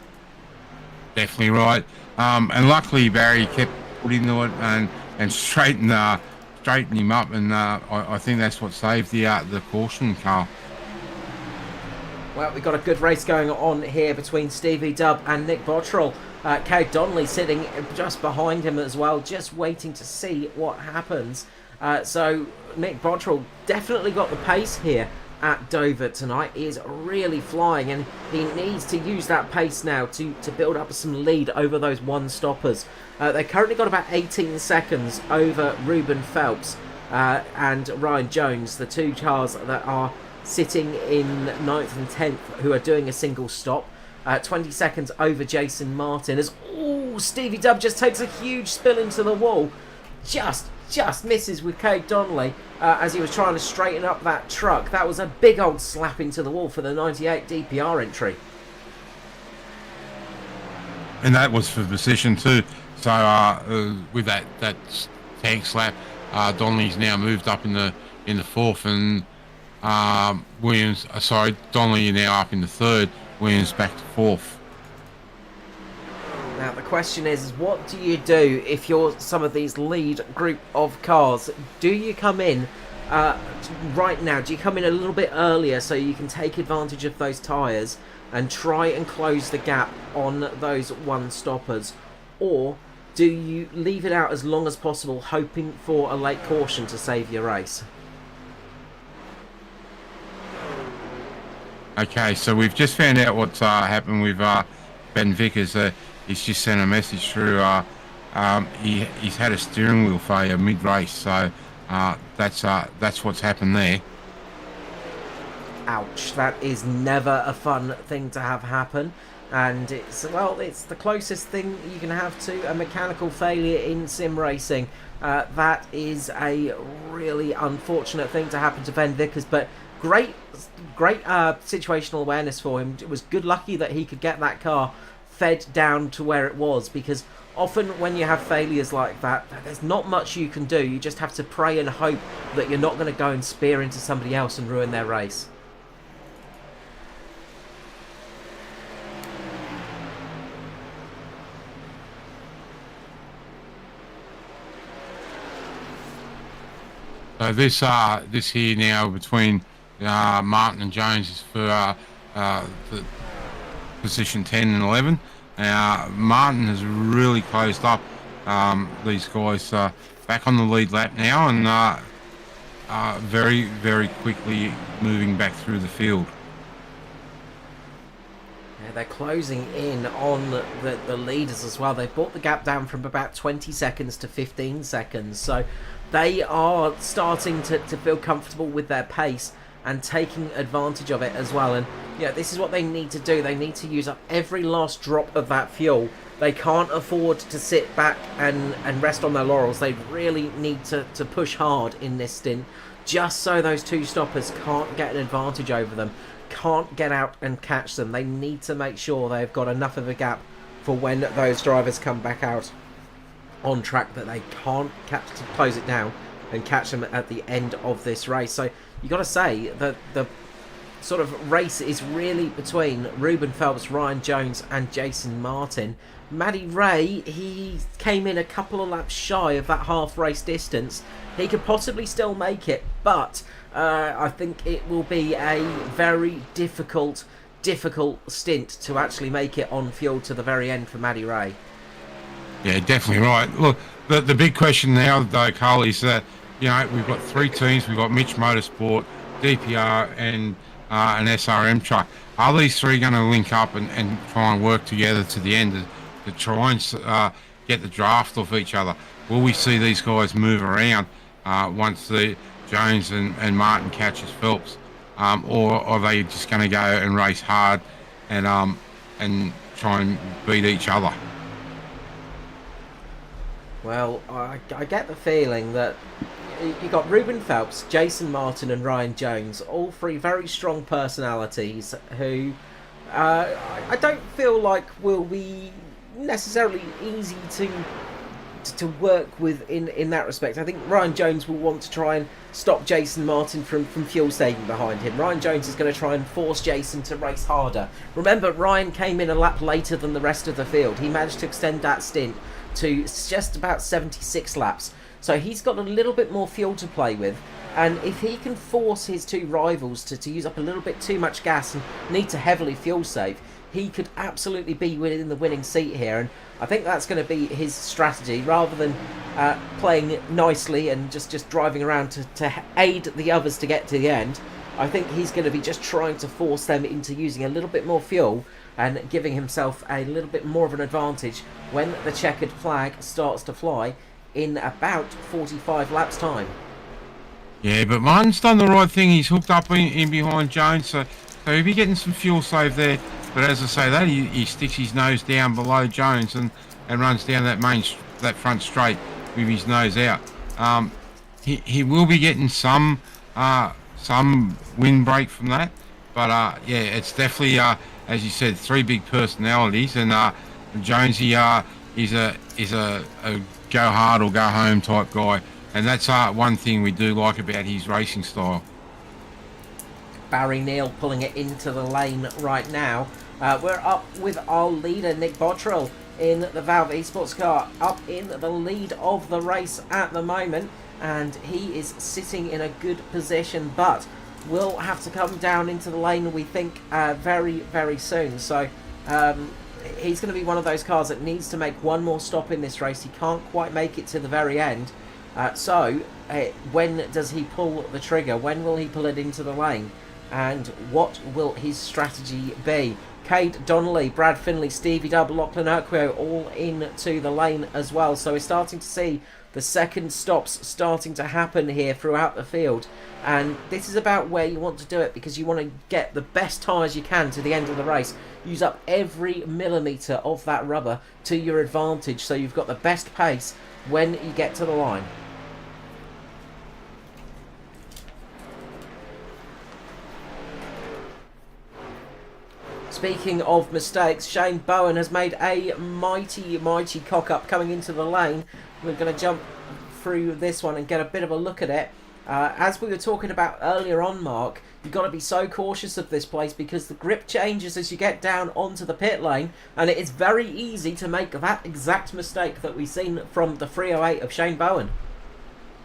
Definitely right. And luckily Barry kept putting into it and straightened him up, and I think that's what saved the caution car. Well, we've got a good race going on here between Stevie Dubb and Nick Bottrell. Kay Donnelly sitting just behind him as well, just waiting to see what happens. So Nick Bottrell definitely got the pace here at Dover tonight. He is really flying, and he needs to use that pace now to build up some lead over those one-stoppers. They've currently got about 18 seconds over Ruben Phelps and Ryan Jones, the two cars that are sitting in 9th and 10th, who are doing a single stop. 20 seconds over Jason Martin as Stevie Dubb just takes a huge spill into the wall. just misses with Craig Donnelly as he was trying to straighten up that truck. That was a big old slap into the wall for the 98 DPR entry. And that was for position 2. So with that tank slap, Donnelly's now moved up in the 4th, and Donnelly now up in the 3rd. Williams back to 4th. Now the question is what do you do if you're some of these lead group of cars? Do you come in right now? Do you come in a little bit earlier so you can take advantage of those tyres and try and close the gap on those one-stoppers? Or do you leave it out as long as possible, hoping for a late caution to save your race? Okay, so we've just found out what's happened with Ben Vickers. He's just sent a message through. He's had a steering wheel failure mid-race, so that's what's happened there. Ouch, that is never a fun thing to have happen. And it's the closest thing you can have to a mechanical failure in sim racing. That is a really unfortunate thing to happen to Ben Vickers, but great situational awareness for him. It was good lucky that he could get that car fed down to where it was, because often when you have failures like that, there's not much you can do. You just have to pray and hope that you're not going to go and spear into somebody else and ruin their race. So this here now between Martin and Jones is for the position 10 and 11. Martin has really closed up these guys back on the lead lap now, and very, very quickly moving back through the field. Yeah, they're closing in on the leaders as well. They've brought the gap down from about 20 seconds to 15 seconds. So they are starting to feel comfortable with their pace and taking advantage of it as well. And yeah, this is what they need to do. They need to use up every last drop of that fuel. They can't afford to sit back and rest on their laurels. They really need to push hard in this stint, just so those two stoppers can't get an advantage over them, can't get out and catch them. They need to make sure they've got enough of a gap for when those drivers come back out on track that they can't close it down and catch them at the end of this race. So you got to say that the sort of race is really between Ruben Phelps, Ryan Jones and Jason Martin. Matty Ray, he came in a couple of laps shy of that half race distance. He could possibly still make it, but I think it will be a very difficult stint to actually make it on fuel to the very end for Matty Ray. Yeah, definitely right. Look, the big question now, though, Carl, is that, you know, we've got three teams. We've got Mitch Motorsport, DPR, and an SRM truck. Are these three going to link up and try and work together to the end to try and get the draft off each other? Will we see these guys move around once the Jones and Martin catches Phelps, or are they just going to go and race hard and try and beat each other? Well, I get the feeling that you got Ruben Phelps, Jason Martin and Ryan Jones, all three very strong personalities who I don't feel like will be necessarily easy to work with in that respect. I think Ryan Jones will want to try and stop Jason Martin from fuel saving behind him. Ryan Jones is going to try and force Jason to race harder. Remember, Ryan came in a lap later than the rest of the field. He managed to extend that stint to just about 76 laps. So he's got a little bit more fuel to play with, and if he can force his two rivals to use up a little bit too much gas and need to heavily fuel save, he could absolutely be within the winning seat here. And I think that's going to be his strategy, rather than playing nicely and just driving around to aid the others to get to the end. I think he's going to be just trying to force them into using a little bit more fuel and giving himself a little bit more of an advantage when the checkered flag starts to fly in about 45 laps time. Yeah, but Martin's done the right thing. He's hooked up in behind Jones, so he'll be getting some fuel save there. But as I say, that he sticks his nose down below Jones and runs down that front straight. with his nose out. He will be getting some windbreak from that, but yeah, it's definitely as you said, three big personalities, and Jonesy is a go hard or go home type guy, and that's one thing we do like about his racing style. Barry Neal pulling it into the lane right now. We're up with our leader, Nick Bottrell, in the Valve Esports car, up in the lead of the race at the moment, and he is sitting in a good position, but will have to come down into the lane, we think, very, very soon. So he's going to be one of those cars that needs to make one more stop in this race. He can't quite make it to the very end. So when does he pull the trigger? When will he pull it into the lane? And what will his strategy be? Cade Donnelly, Brad Finley, Stevie Dubb, Lachlan Urquio all into the lane as well. So we're starting to see the second stops starting to happen here throughout the field. And this is about where you want to do it, because you want to get the best tyres you can to the end of the race. Use up every millimetre of that rubber to your advantage, so you've got the best pace when you get to the line. Speaking of mistakes, Shane Bowen has made a mighty, mighty cock-up coming into the lane. We're going to jump through this one and get a bit of a look at it. As we were talking about earlier on, Mark, you've got to be so cautious of this place because the grip changes as you get down onto the pit lane, and it is very easy to make that exact mistake that we've seen from the 308 of Shane Bowen.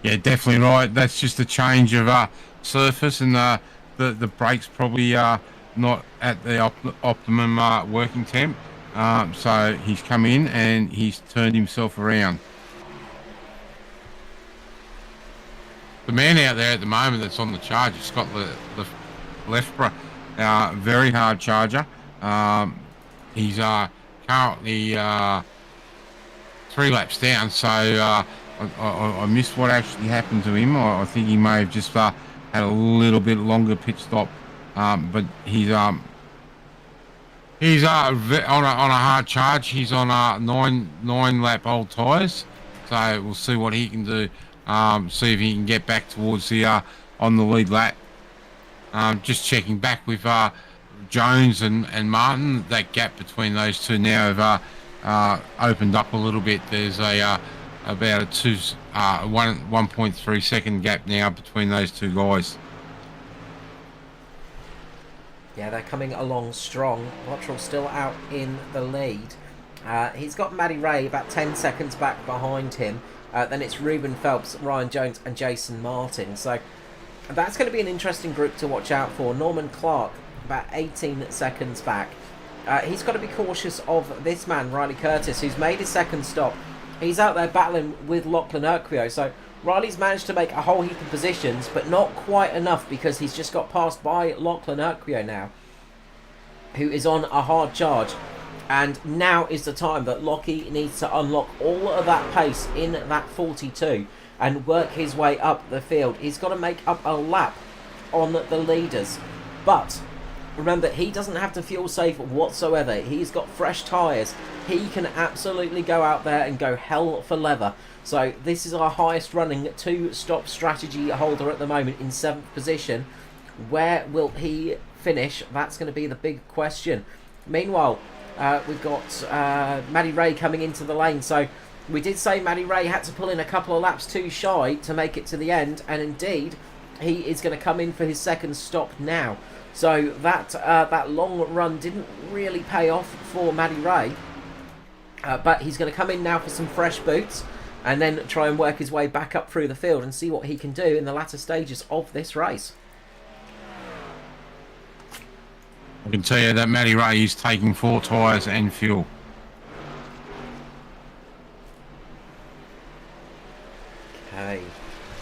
Yeah, definitely right. That's just a change of surface, and the brakes probably not at the optimum working temp. So he's come in and he's turned himself around. The man out there at the moment that's on the charge is Scott Lefborough, very hard charger. He's currently 3 laps down, so I missed what actually happened to him. I think he may have just had a little bit longer pit stop, but he's on a hard charge. He's on 9 lap old tyres, so we'll see what he can do. See if he can get back towards the on the lead lap. Just checking back with Jones and Martin. That gap between those two now have opened up a little bit. There's about a 1.3 second gap now between those two guys. Yeah, they're coming along strong. Bottrell still out in the lead. He's got Matty Ray about 10 seconds back behind him. Then it's Ruben Phelps, Ryan Jones and Jason Martin. So that's going to be an interesting group to watch out for. Norman Clark about 18 seconds back. He's got to be cautious of this man, Riley Curtis, who's made his second stop. He's out there battling with Lachlan Urquio. So Riley's managed to make a whole heap of positions, but not quite enough because he's just got passed by Lachlan Urquio now, who is on a hard charge. And now is the time that Lockie needs to unlock all of that pace in that 42 and work his way up the field. He's got to make up a lap on the leaders. But remember, he doesn't have to fuel save whatsoever. He's got fresh tyres. He can absolutely go out there and go hell for leather. So this is our highest running 2-stop strategy holder at the moment in 7th position. Where will he finish? That's going to be the big question. Meanwhile, we've got Matty Ray coming into the lane. So we did say Matty Ray had to pull in a couple of laps too shy to make it to the end. And indeed, he is going to come in for his second stop now. So that long run didn't really pay off for Matty Ray. But he's going to come in now for some fresh boots and then try and work his way back up through the field and see what he can do in the latter stages of this race. I can tell you that Matty Ray is taking 4 tyres and fuel. Okay.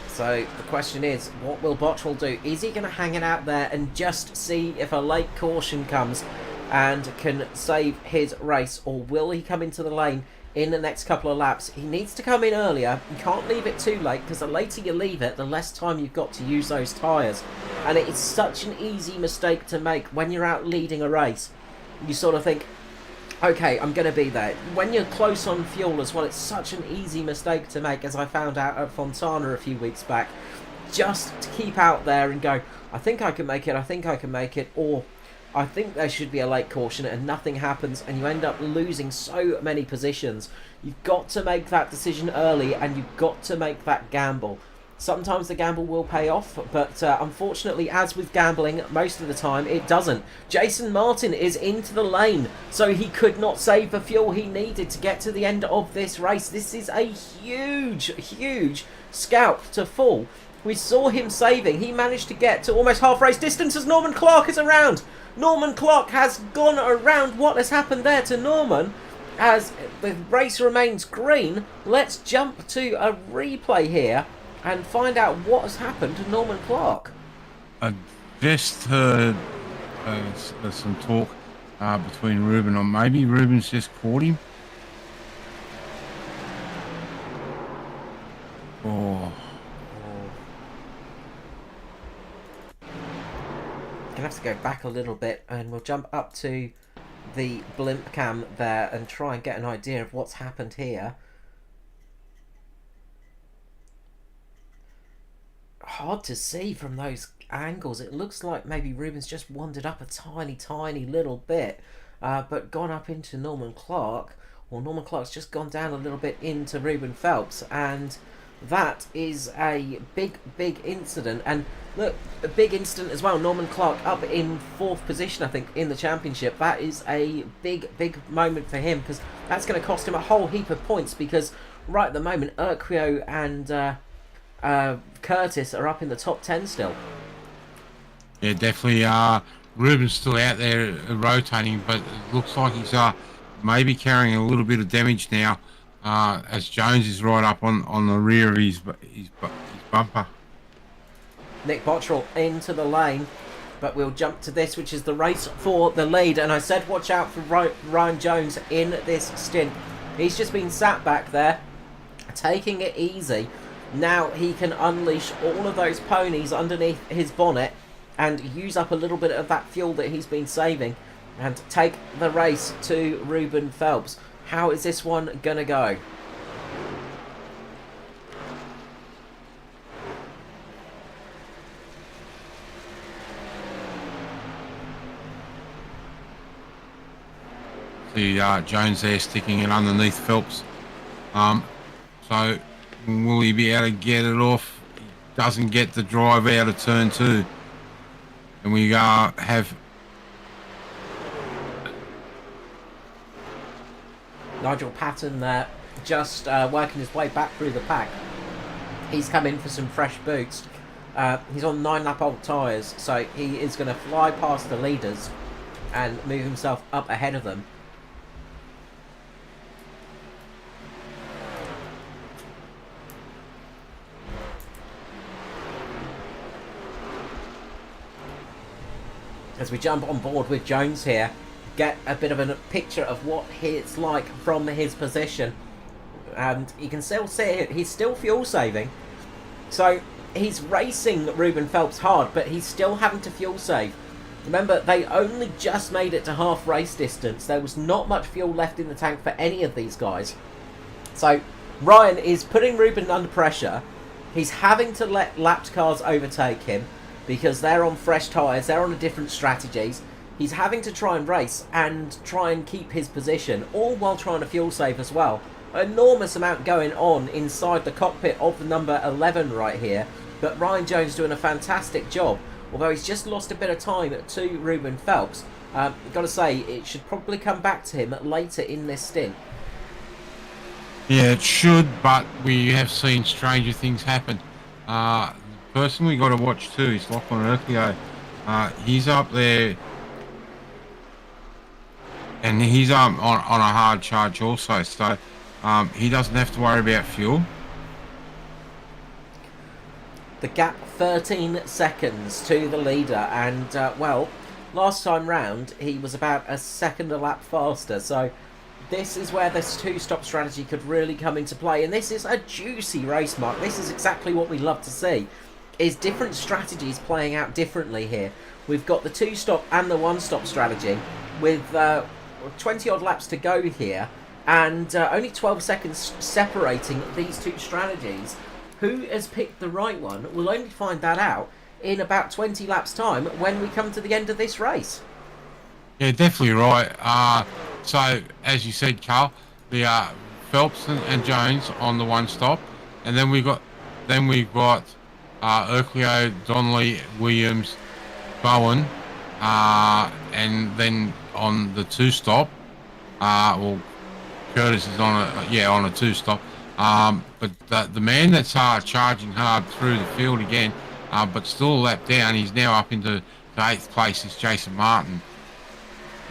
So the question is, what will Bottrell do? Is he going to hang it out there and just see if a late caution comes and can save his race? Or will he come into the lane in the next couple of laps? He needs to come in earlier. You can't leave it too late, because the later you leave it, the less time you've got to use those tyres. And it is such an easy mistake to make when you're out leading a race. You sort of think, okay, I'm going to be there. When you're close on fuel as well, it's such an easy mistake to make, as I found out at Fontana a few weeks back. Just to keep out there and go, I think I can make it, I think I can make it, or I think there should be a late caution, and nothing happens, and you end up losing so many positions. You've got to make that decision early, and you've got to make that gamble. Sometimes the gamble will pay off, but unfortunately, as with gambling, most of the time it doesn't. Jason Martin is into the lane, so he could not save the fuel he needed to get to the end of this race. This is a huge, huge scalp to fall. We saw him saving. He managed to get to almost half race distance as Norman Clark is around. Norman Clark has gone around. What has happened there to Norman? As the race remains green, let's jump to a replay here and find out what has happened to Norman Clark. I just heard some talk between Ruben, or maybe Ruben's just caught him. Oh. Gonna have to go back a little bit, and we'll jump up to the blimp cam there and try and get an idea of what's happened here. Hard to see from those angles. It looks like maybe Ruben's just wandered up a tiny little bit, but gone up into Norman Clark, or Norman Clark's just gone down a little bit into Ruben Phelps, and that is a big incident. And look, a big incident as well. Norman Clark up in 4th position, I think, in the championship. That is a big moment for him, because that's going to cost him a whole heap of points, because right at the moment Urquio and Curtis are up in the top 10 still. Yeah, definitely. Ruben's still out there rotating, but it looks like he's maybe carrying a little bit of damage now, as Jones is right up on the rear of his bumper. Nick Bottrell into the lane, but we'll jump to this, which is the race for the lead. And I said watch out for Ryan Jones in this stint. He's just been sat back there, taking it easy. Now he can unleash all of those ponies underneath his bonnet and use up a little bit of that fuel that he's been saving and take the race to Ruben Phelps. How is this one gonna go? See Jones there sticking it underneath Phelps. So will he be able to get it off? He doesn't get the drive out of turn 2. And we have Nigel Patton there, just working his way back through the pack. He's come in for some fresh boots. He's on 9-lap old tyres, so he is going to fly past the leaders and move himself up ahead of them. As we jump on board with Jones here, get a bit of a picture of what it's like from his position. And you can still see it, he's still fuel saving. So he's racing Ruben Phelps hard, but he's still having to fuel save. Remember, they only just made it to half race distance. There was not much fuel left in the tank for any of these guys. So Ryan is putting Ruben under pressure. He's having to let lapped cars overtake him, because they're on fresh tyres, they're on a different strategies. He's having to try and race and try and keep his position, all while trying to fuel save as well. Enormous amount going on inside the cockpit of the number 11 right here, but Ryan Jones doing a fantastic job, although he's just lost a bit of time to Ruben Phelps. Got to say, it should probably come back to him later in this stint. Yeah, it should, but we have seen stranger things happen. Person we got to watch too is Lachlan Urquio. He's up there, and he's on a hard charge also, so he doesn't have to worry about fuel. The gap 13 seconds to the leader, and well, last time round he was about a second a lap faster, so this is where this two-stop strategy could really come into play, and this is a juicy race, Mark. This is exactly what we love to see, is different strategies playing out differently here. We've got the two-stop and the one-stop strategy, with 20 odd laps to go here, and only 12 seconds separating these two strategies. Who has picked the right one? We'll only find that out in about 20 laps time when we come to the end of this race. Yeah, definitely right. So as you said, Carl, the Phelps and Jones on the one stop, and then we've got Urquio, Donnelly, Williams, Bowen, and then on the two stop, well, Curtis is on a two stop. But the man that's charging hard through the field again, but still a lap down, he's now up into the 8th place, is Jason Martin.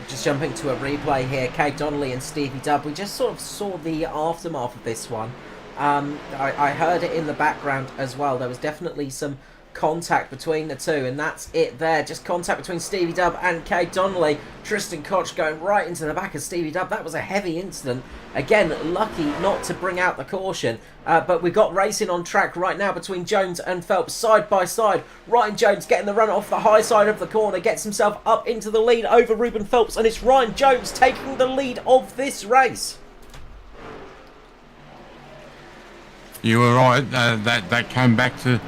Just jumping to a replay here, Kate Donnelly and Stevie Dubb. We just sort of saw the aftermath of this one. I heard it in the background as well. There was definitely some contact between the two, and that's it there. Just contact between Stevie Dubb and Kate Donnelly. Tristan Koch going right into the back of Stevie Dubb. That was a heavy incident. Again, lucky not to bring out the caution. But we've got racing on track right now between Jones and Phelps side by side. Ryan Jones getting the run off the high side of the corner, gets himself up into the lead over Ruben Phelps, and it's Ryan Jones taking the lead of this race. You were right. That came back to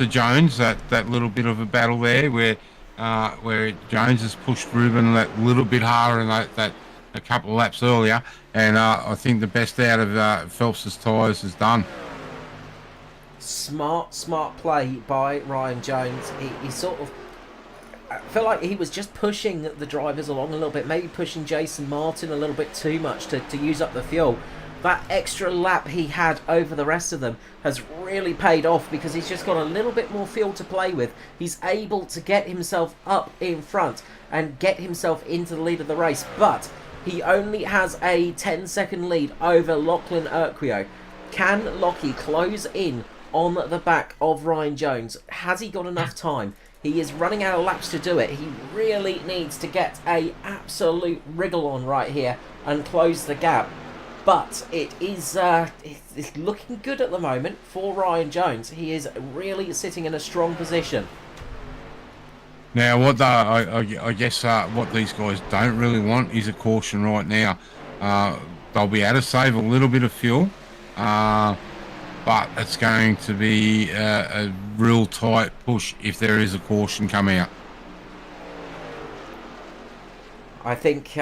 Jones. That little bit of a battle there, where Jones has pushed Ruben that little bit harder than that a couple of laps earlier, and I think the best out of Phelps's tyres is done. Smart play by Ryan Jones. He sort of, I feel like he was just pushing the drivers along a little bit, maybe pushing Jason Martin a little bit too much to use up the fuel. That extra lap he had over the rest of them has really paid off, because he's just got a little bit more fuel to play with. He's able to get himself up in front and get himself into the lead of the race, but he only has a 10-second lead over Lachlan Urquio. Can Lockie close in on the back of Ryan Jones? Has he got enough time? He is running out of laps to do it. He really needs to get a absolute wriggle on right here and close the gap. But it is it's looking good at the moment for Ryan Jones. He is really sitting in a strong position. Now, I guess what these guys don't really want is a caution right now. They'll be able to save a little bit of fuel, but it's going to be a real tight push if there is a caution come out. I think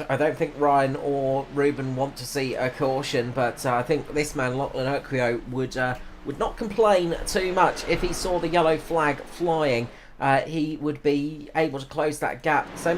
I don't think Ryan or Ruben want to see a caution, but I think this man Lachlan Urquio would not complain too much if he saw the yellow flag flying. He would be able to close that gap. So,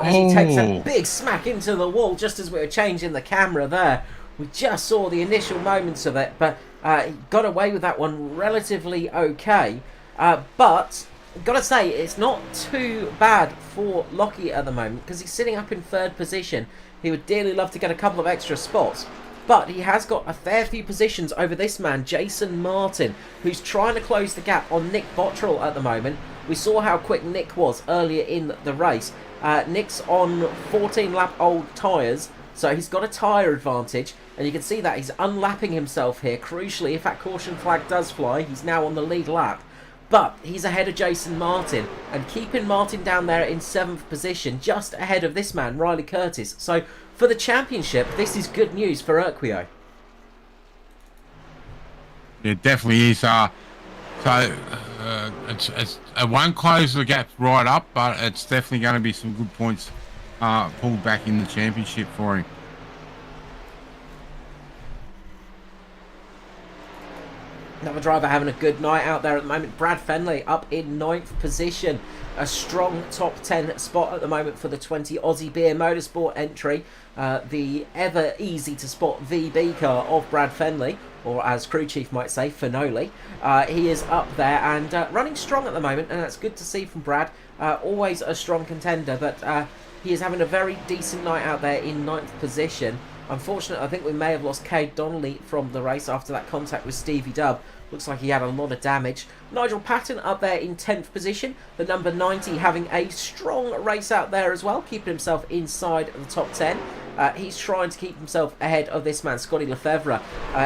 as he takes a big smack into the wall just as we were changing the camera there. We just saw the initial moments of it, but he got away with that one relatively okay. But gotta say, it's not too bad for Lockie at the moment, because he's sitting up in 3rd position. He would dearly love to get a couple of extra spots, but he has got a fair few positions over this man, Jason Martin, who's trying to close the gap on Nick Bottrell at the moment. We saw how quick Nick was earlier in the race. Nick's on 14-lap-old tyres, so he's got a tyre advantage, and you can see that he's unlapping himself here. Crucially, if that caution flag does fly, he's now on the lead lap. But he's ahead of Jason Martin, and keeping Martin down there in 7th position, just ahead of this man, Riley Curtis. So for the championship, this is good news for Urquio. It definitely is. It won't close the gap right up, but it's definitely going to be some good points pulled back in the championship for him. Another driver having a good night out there at the moment. Brad Fenley up in 9th position. A strong top 10 spot at the moment for the 20 Aussie Beer Motorsport entry. The ever easy to spot VB car of Brad Fenley, or as crew chief might say, Finoli. He is up there and running strong at the moment, and that's good to see from Brad. Always a strong contender, but he is having a very decent night out there in 9th position. Unfortunately, I think we may have lost Cade Donnelly from the race after that contact with Stevie Dubb. Looks like he had a lot of damage. Nigel Patton up there in 10th position. The number 90 having a strong race out there as well, keeping himself inside the top 10. He's trying to keep himself ahead of this man, Scotty Lefevre,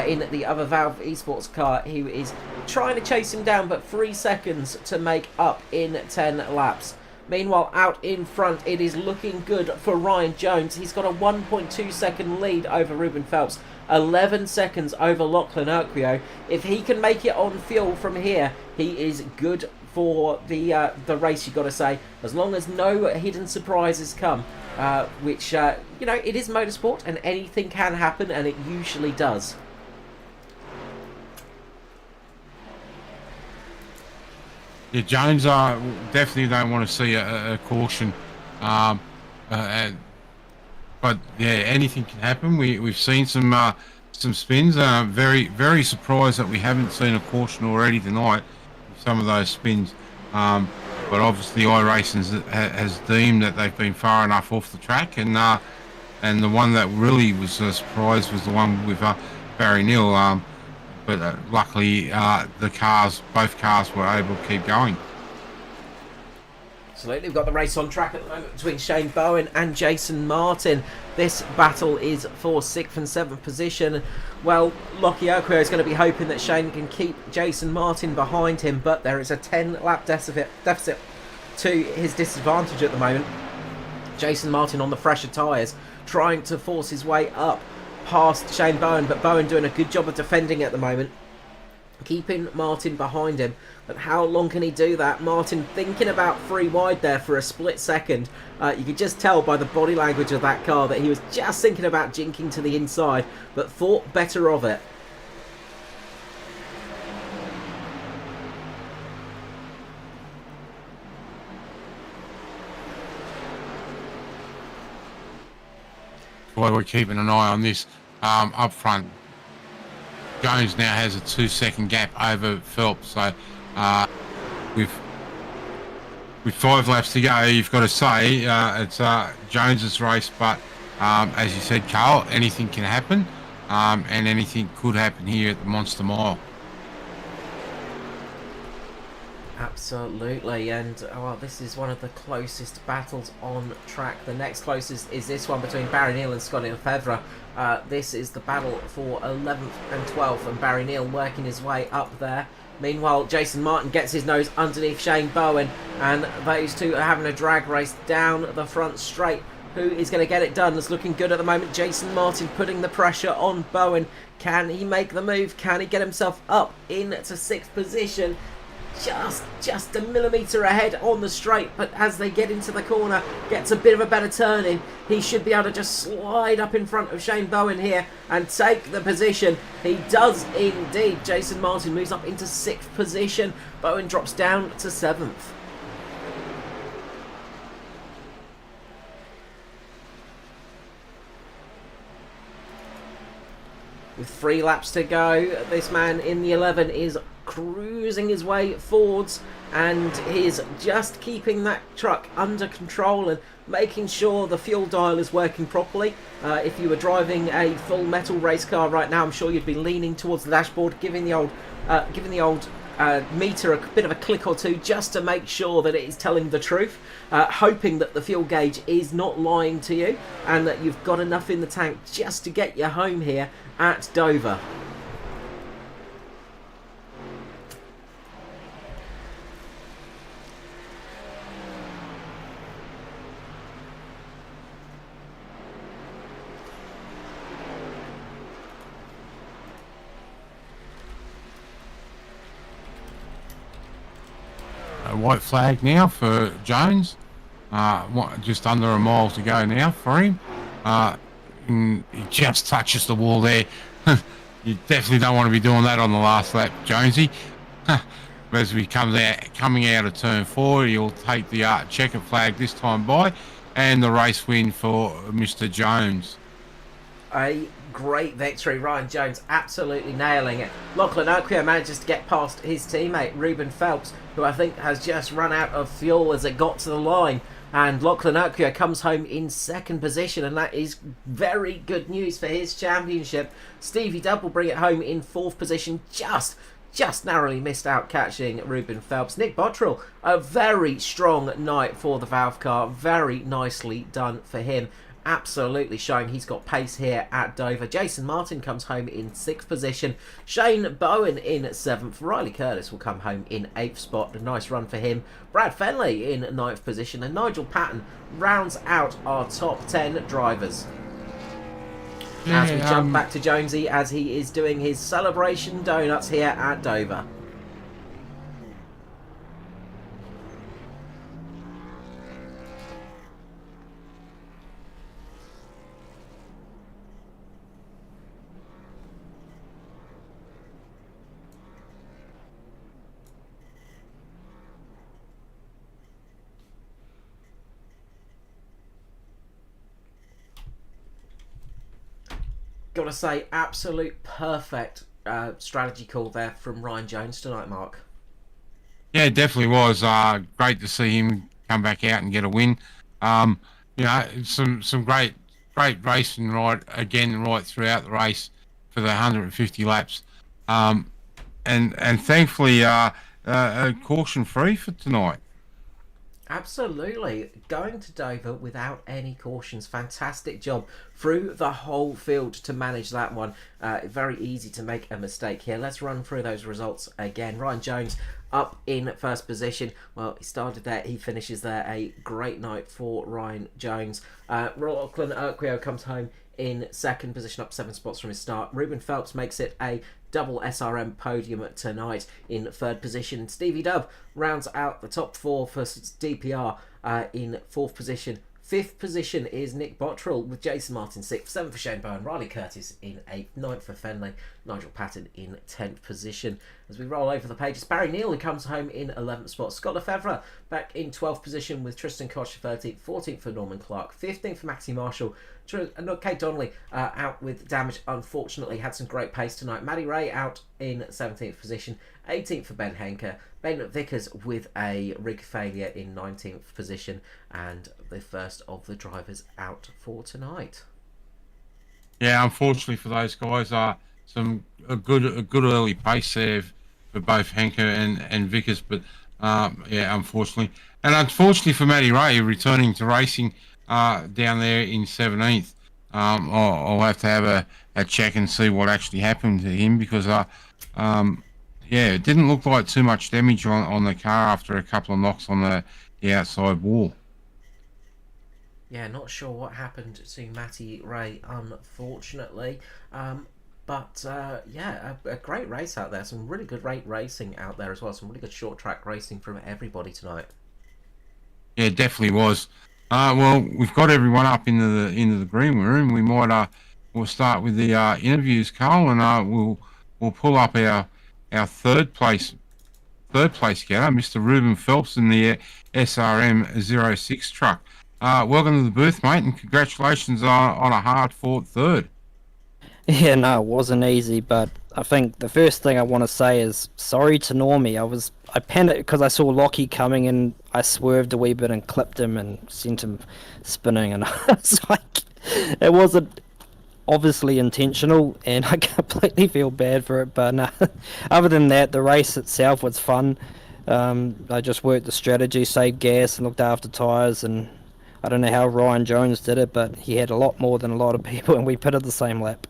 in the other Valve Esports car, who is trying to chase him down, but 3 seconds to make up in 10 laps. Meanwhile, out in front, it is looking good for Ryan Jones. He's got a 1.2 second lead over Ruben Phelps, 11 seconds over Lachlan Urquio. If he can make it on fuel from here, he is good for the race, you've got to say, as long as no hidden surprises come, which, you know, it is motorsport and anything can happen, and it usually does. Yeah, Jones definitely don't want to see a caution, but yeah, anything can happen. We've seen some spins. Very surprised that we haven't seen a caution already tonight. Some of those spins, but obviously iRacing has deemed that they've been far enough off the track, and the one that really was a surprise was the one with Barry Neal, but luckily both cars were able to keep going. Absolutely, we've got the race on track at the moment between Shane Bowen and Jason Martin. This battle is for 6th and 7th position. Well, Lockie Urquio is going to be hoping that Shane can keep Jason Martin behind him, but there is a 10-lap deficit to his disadvantage at the moment. Jason Martin on the fresher tyres, trying to force his way up past Shane Bowen, but Bowen doing a good job of defending at the moment, keeping Martin behind him. But how long can he do that? Martin thinking about 3 wide there for a split second. You could just tell by the body language of that car that he was just thinking about jinking to the inside, but thought better of it. Boy, we're keeping an eye on this up front. Jones now has a 2-second gap over Phelps, so with 5 laps to go, you've got to say it's Jones's race, but as you said, Carl, anything can happen, and anything could happen here at the Monster Mile. Absolutely, and this is one of the closest battles on track. The next closest is this one between Barry Neal and Scotty Lefevre. This is the battle for 11th and 12th, and Barry Neal working his way up there. Meanwhile, Jason Martin gets his nose underneath Shane Bowen, and those two are having a drag race down the front straight. Who is going to get it done? It's looking good at the moment. Jason Martin putting the pressure on Bowen. Can he make the move? Can he get himself up into 6th position? Just a millimetre ahead on the straight, but as they get into the corner, gets a bit of a better turn in. He should be able to just slide up in front of Shane Bowen here and take the position. He does indeed. Jason Martin moves up into 6th position. Bowen drops down to 7th. With 3 laps to go, this man in the 11 is cruising his way forwards, and he's just keeping that truck under control and making sure the fuel dial is working properly. If you were driving a full metal race car right now, I'm sure you'd be leaning towards the dashboard, giving the old meter a bit of a click or two just to make sure that it is telling the truth, hoping that the fuel gauge is not lying to you and that you've got enough in the tank just to get you home here at Dover. A white flag now for Jones. Just under a mile to go now for him. He just touches the wall there. You definitely don't want to be doing that on the last lap, Jonesy. As we coming out of turn 4, he'll take the checkered flag this time by, and the race win for Mr. Jones. A great victory. Ryan Jones absolutely nailing it. Lachlan Urquio manages to get past his teammate Ruben Phelps, who I think has just run out of fuel as it got to the line. And Lachlan Urquio comes home in 2nd position, and that is very good news for his championship. Stevie Dubb will bring it home in 4th position, just narrowly missed out catching Ruben Phelps. Nick Bottrell, a very strong night for the Valve car, very nicely done for him. absolutely showing he's got pace here at Dover. Jason Martin comes home in 6th position. Shane Bowen in 7th. Riley Curtis will come home in 8th spot. A nice run for him. Brad Fenley in 9th position. And Nigel Patton rounds out our top 10 drivers. As we jump back to Jonesy as he is doing his celebration donuts here at Dover. Gotta say, absolute perfect strategy call there from Ryan Jones tonight, Mark. Yeah, it definitely was. Great to see him come back out and get a win. Some great racing right throughout the race for the 150 laps, and thankfully caution free for tonight. Absolutely. Going to Dover without any cautions. Fantastic job through the whole field to manage that one. Very easy to make a mistake here. Let's run through those results again. Ryan Jones up in 1st position. Well, he started there, he finishes there. A great night for Ryan Jones. Lachlan Urquio comes home in 2nd position, up 7 spots from his start. Ruben Phelps makes it a double SRM podium tonight in 3rd position. Stevie Dubb rounds out the top 4 for DPR in 4th position. 5th position is Nick Bottrell with Jason Martin 6th, 7th for Shane Bowen, Riley Curtis in 8th, 9th for Fenley, Nigel Patton in 10th position. As we roll over the pages, Barry Neal, who comes home in 11th spot. Scott Lefevre back in 12th position with Tristan Koch 13th, 14th for Norman Clark, 15th for Maxie Marshall. Kate Donnelly out with damage, unfortunately. Had some great pace tonight. Maddie Ray out in 17th position, 18th for Ben Henker. Ben Vickers with a rig failure in 19th position, and the first of the drivers out for tonight. Yeah, unfortunately for those guys, a good early pace there for both Henker and Vickers, but unfortunately, and unfortunately for Matty Ray returning to racing down there in 17th. I'll have to have a check and see what actually happened to him, because it didn't look like too much damage on the car after a couple of knocks on the outside wall. Yeah, not sure what happened to Matty Ray, unfortunately. But a great race out there. Some really good racing out there as well. Some really good short track racing from everybody tonight. Yeah, it definitely was. Well, we've got everyone up into the green room. We might we'll start with the interviews, Carl, and we'll pull up our third place getter, Mr. Ruben Phelps in the SRM 06 truck. Welcome to the booth, mate, and congratulations on a hard-fought third. Yeah, no, it wasn't easy, but I think the first thing I want to say is sorry to Normie. I panicked because I saw Lockie coming and I swerved a wee bit and clipped him and sent him spinning, and I was like, it wasn't obviously intentional, and I completely feel bad for it, but no. Other than that, the race itself was fun. I just worked the strategy, saved gas and looked after tyres, and I don't know how Ryan Jones did it, but he had a lot more than a lot of people, and we pitted the same lap.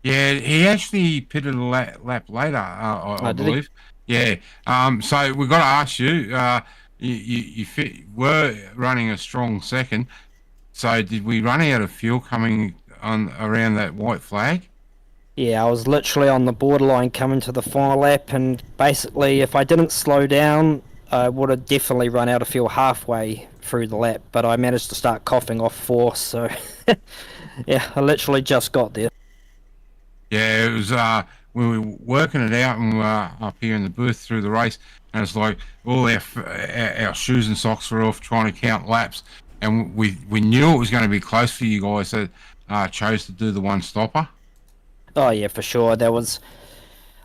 Yeah, he actually pitted a lap later, I believe. Yeah. So we've got to ask you. You were running a strong second. So did we run out of fuel coming on around that white flag? Yeah, I was literally on the borderline coming to the final lap, and basically, if I didn't slow down, I would have definitely run out of fuel halfway through the lap. But I managed to start coughing off force, so yeah, I literally just got there. Yeah, it was. We were working it out, and we were up here in the booth through the race, and it's like all our shoes and socks were off trying to count laps, and we knew it was going to be close for you guys that chose to do the one stopper. Oh yeah, for sure.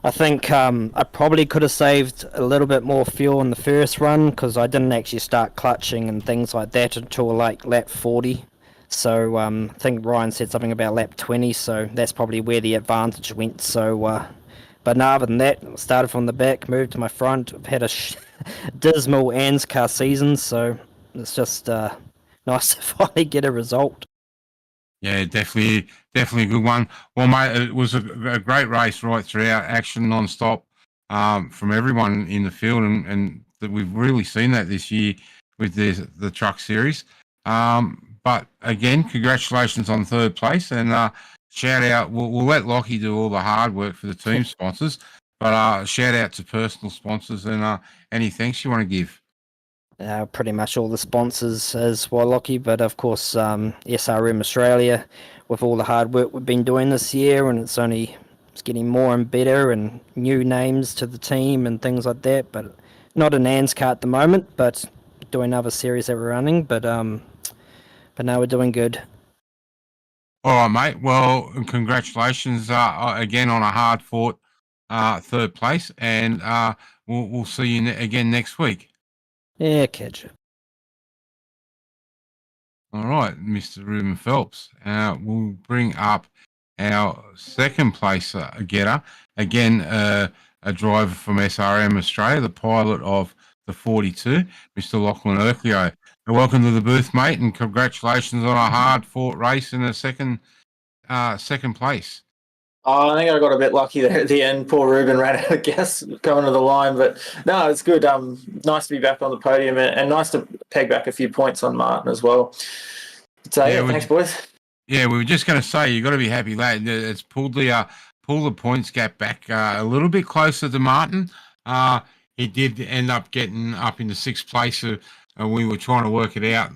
I think I probably could have saved a little bit more fuel in the first run because I didn't actually start clutching and things like that until like lap 40. So I think Ryan said something about lap 20, so that's probably where the advantage went. So, but no, other than that, started from the back, moved to my front. I've had a dismal ANZCAR season, so it's just nice to finally get a result. Yeah, definitely a good one. Well, mate, it was a great race right throughout, action non-stop from everyone in the field, and that we've really seen that this year with the truck series. But again, congratulations on third place, and shout out. We'll let Lockie do all the hard work for the team sponsors, but shout out to personal sponsors and any thanks you want to give. Pretty much all the sponsors as well, Lockie, but of course, SRM Australia, with all the hard work we've been doing this year, and it's getting more and better, and new names to the team and things like that. But not an ANZCAR at the moment, but doing other series that we're running. But now we're doing good. All right, mate. Well, congratulations again on a hard fought third place, and we'll see you again next week. Yeah, catch it. All right, Mr. Ruben Phelps. We'll bring up our second place getter. Again, a driver from SRM Australia, the pilot of the 42, Mr. Lachlan Urquio. Welcome to the booth, mate, and congratulations on a hard-fought race in a second place. Oh, I think I got a bit lucky there at the end. Poor Ruben ran out of gas coming to the line, but no, it's good. Nice to be back on the podium and nice to peg back a few points on Martin as well. So yeah, thanks, boys. Yeah, we were just going to say you got to be happy, lad. It's pulled the points gap back a little bit closer to Martin. He did end up getting up into sixth place. We were trying to work it out.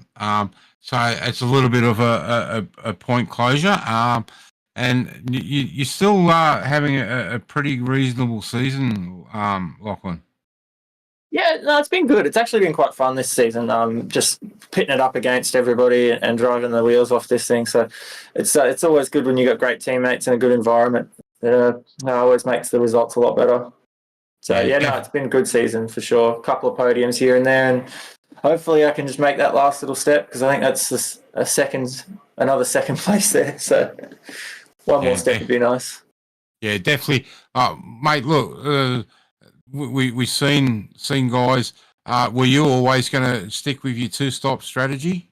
So it's a little bit of a point closure. And you're still having a pretty reasonable season, Lachlan. Yeah, no, it's been good. It's actually been quite fun this season. Just pitting it up against everybody and driving the wheels off this thing. So it's always good when you got great teammates and a good environment. It always makes the results a lot better. So no, it's been a good season for sure. A couple of podiums here and there, and hopefully I can just make that last little step because I think that's another second place there. So one more step would be nice. Yeah, definitely, mate. Look, we seen guys. Were you always going to stick with your two-stop strategy?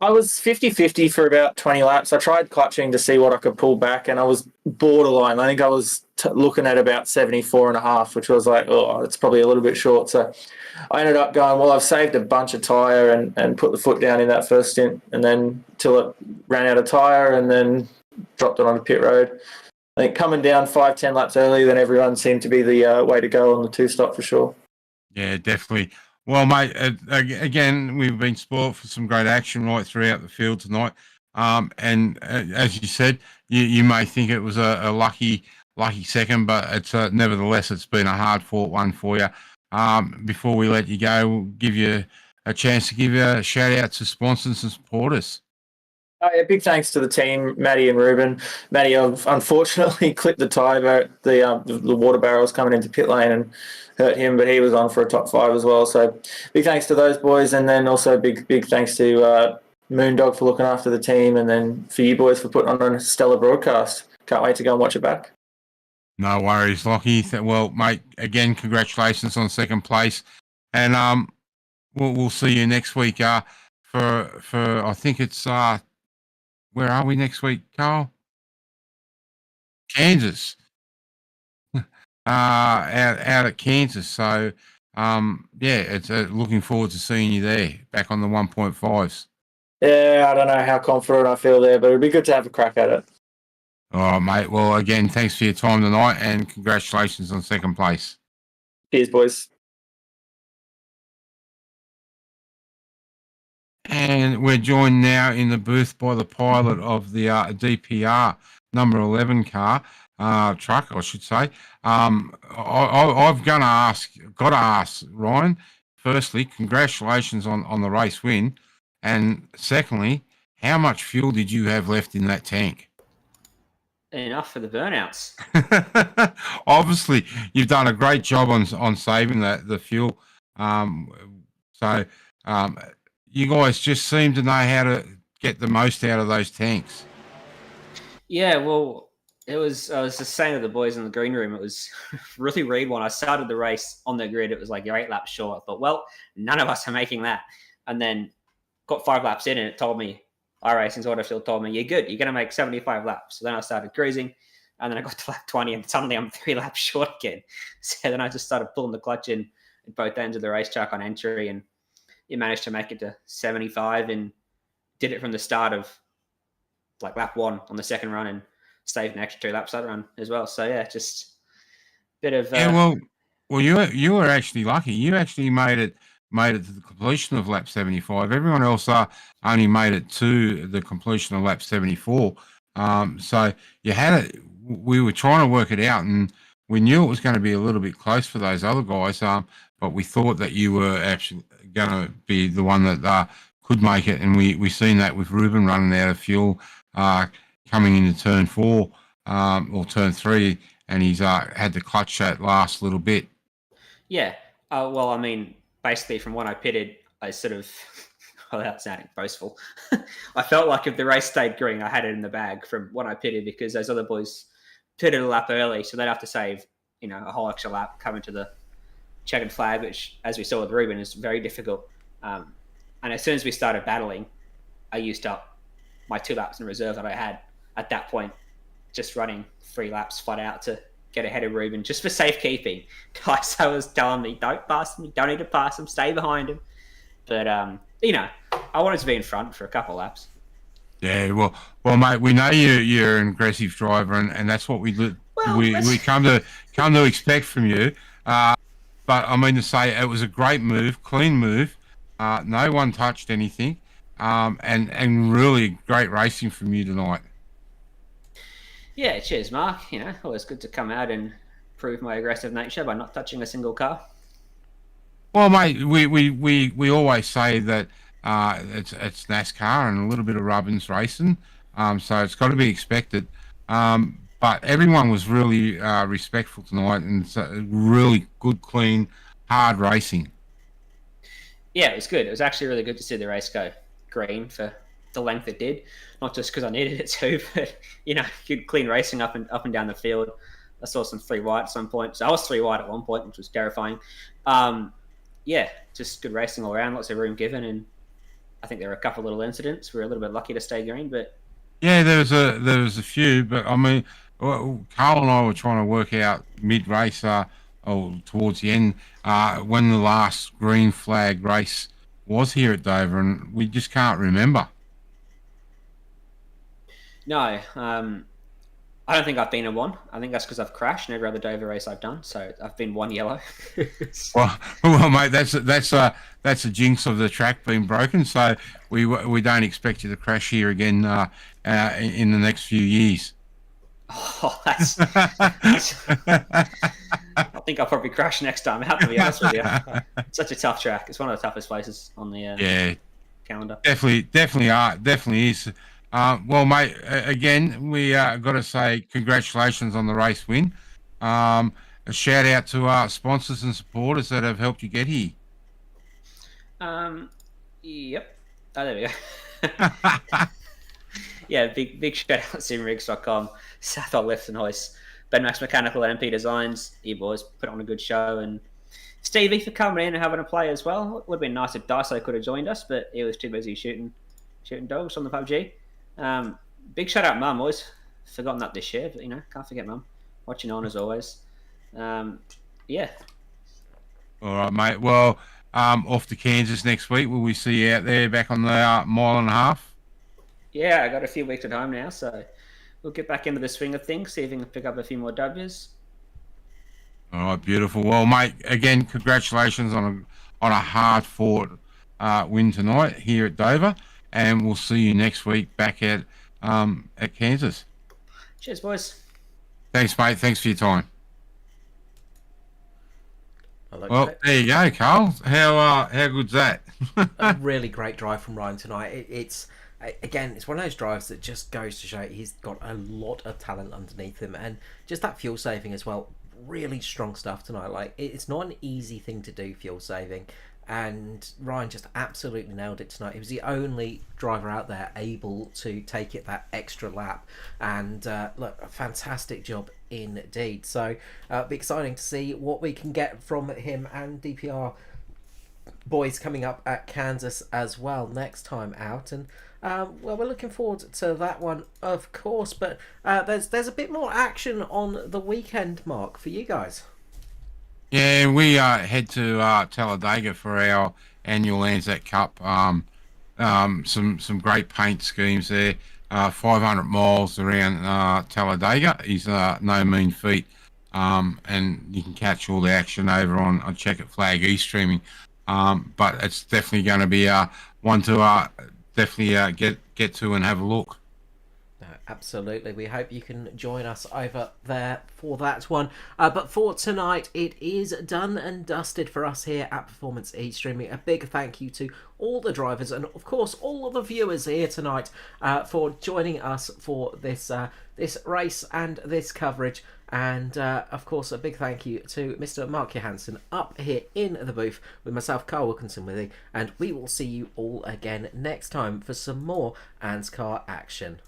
I was 50-50 for about 20 laps. I tried clutching to see what I could pull back, and I was borderline. I think I was looking at about 74.5, which was like, oh, it's probably a little bit short. So I ended up going, well, I've saved a bunch of tyre and put the foot down in that first stint, and then till it ran out of tyre and then dropped it on the pit road. I think coming down 5-10 laps earlier than everyone seemed to be the way to go on the two-stop for sure. Yeah, definitely. Well, mate, again, we've been spoilt for some great action right throughout the field tonight. And as you said, you may think it was a lucky second, but it's nevertheless, it's been a hard-fought one for you. Before we let you go, we'll give you a chance to give you a shout-out to sponsors and supporters. Yeah, big thanks to the team, Maddie and Ruben. Maddie unfortunately clipped the tyre, the water barrels coming into pit lane and hurt him, but he was on for a top 5 as well. So big thanks to those boys, and then also big thanks to Moondog for looking after the team, and then for you boys for putting on a stellar broadcast. Can't wait to go and watch it back. No worries, Lockie. Well, mate, again, congratulations on second place, and we'll see you next week. For I think it's where are we next week, Carl? Kansas. Out at Kansas. So, it's looking forward to seeing you there, back on the 1.5s. Yeah, I don't know how confident I feel there, but it'd be good to have a crack at it. All right, mate. Well, again, thanks for your time tonight, and congratulations on second place. Cheers, boys. And we're joined now in the booth by the pilot of the DPR number 11 car. Truck, I should say. I've got to ask Ryan. Firstly, congratulations on the race win, and secondly, how much fuel did you have left in that tank? Enough for the burnouts. Obviously, you've done a great job on saving the fuel. You guys just seem to know how to get the most out of those tanks. Yeah, well. I was just saying to the boys in the green room, it was really weird when I started the race on the grid. It was like, you're 8 laps short. I thought, well, none of us are making that. And then got 5 laps in and it told me iRacing's auto field told me, you're good, you're going to make 75 laps. So then I started cruising, and then I got to lap 20, and suddenly I'm 3 laps short again. So then I just started pulling the clutch in at both ends of the racetrack on entry, and you managed to make it to 75 and did it from the start of like lap 1 on the second run, and saved an extra 2 laps that run as well. So yeah, just a bit of well, you were actually lucky. You actually made it to the completion of lap 75. Everyone else only made it to the completion of lap 74. So you had it. We were trying to work it out, and we knew it was going to be a little bit close for those other guys. But we thought that you were actually going to be the one that could make it, and we seen that with Ruben running out of fuel coming into turn 4 or turn 3, and he's had to clutch that last little bit. Yeah. Well, I mean, basically from when I pitted, I sort of, without sounding boastful, I felt like if the race stayed green, I had it in the bag from when I pitted, because those other boys pitted a lap early, so they'd have to save, a whole extra lap coming to the checkered flag, which, as we saw with Ruben, is very difficult. And as soon as we started battling, I used up my 2 laps in reserve that I had at that point, just running 3 laps flat out to get ahead of Ruben, just for safekeeping. Guys, I was telling me, don't pass him, don't need to pass him, stay behind him. But, I wanted to be in front for a couple of laps. Yeah, well, mate, we know you're an aggressive driver, and that's what we come to expect from you. But I mean to say, it was a great move, clean move. No one touched anything, and really great racing from you tonight. Yeah, cheers, Mark. Always good to come out and prove my aggressive nature by not touching a single car. Well, mate, we always say that it's NASCAR and a little bit of rubbins racing, so it's got to be expected. But everyone was really respectful tonight, and it's really good, clean, hard racing. Yeah, it was good. It was actually really good to see the race go green for the length it did. Not just because I needed it to, but good clean racing up and down the field. I saw some 3 wide at some point. So I was 3 wide at one point, which was terrifying. Yeah, just good racing all around. Lots of room given, and I think there were a couple of little incidents. We were a little bit lucky to stay green, but yeah, there was a few. But I mean, Carl and I were trying to work out mid race, or towards the end, when the last green flag race was here at Dover, and we just can't remember. No, I don't think I've been in one. I think that's because I've crashed in every other Dover race I've done. So I've been 1 yellow. well, mate, that's a jinx of the track being broken. So we don't expect you to crash here again in the next few years. Oh, that's I think I'll probably crash next time out, to be honest with you. It's such a tough track. It's one of the toughest places on the calendar. Definitely is. Well, mate, again, we got to say congratulations on the race win. A shout out to our sponsors and supporters that have helped you get here. Yep. Oh, there we go. Yeah, big shout out to simrigs.com, Southall Lift and Hoist, Ben Max Mechanical and MP Designs. You boys put on a good show, and Stevie for coming in and having a play as well. It would have been nice if Daiso could have joined us, but he was too busy shooting dogs on the PUBG. Big shout out, Mum. Always forgotten that this year, but can't forget Mum. Watching on as always. Yeah. All right, mate. Well, off to Kansas next week. Will we see you out there back on the mile and a half? Yeah, I got a few weeks at home now, so we'll get back into the swing of things, see if we can pick up a few more W's. All right, beautiful. Well, mate, again, congratulations on a hard-fought win tonight here at Dover, and we'll see you next week back at Kansas. Cheers, boys. Thanks, mate. Thanks for your time. Well, there you go, Carl. How good's that? A really great drive from Ryan tonight. It's one of those drives that just goes to show he's got a lot of talent underneath him, and just that fuel saving as well. Really strong stuff tonight. Like, it's not an easy thing to do, fuel saving, and Ryan just absolutely nailed it tonight. He was the only driver out there able to take it that extra lap, and look, a fantastic job indeed. So be exciting to see what we can get from him and DPR boys coming up at Kansas as well next time out, and well, we're looking forward to that one, of course. But there's a bit more action on the weekend, Mark, for you guys. Yeah, we head to Talladega for our annual ANZAC Cup. Some great paint schemes there. 500 miles around Talladega is no mean feat. And you can catch all the action over on Checker Flag e-streaming. But it's definitely going to be one to definitely get to and have a look. No, absolutely. We hope you can join us over there for that one. But for tonight, it is done and dusted for us here at Performance E-Streaming. A big thank you to all the drivers and, of course, all of the viewers here tonight for joining us for this race and this coverage. And, of course, a big thank you to Mr. Mark Johansson up here in the booth with myself, Carl Wilkinson, with you. And we will see you all again next time for some more ANZCAR action.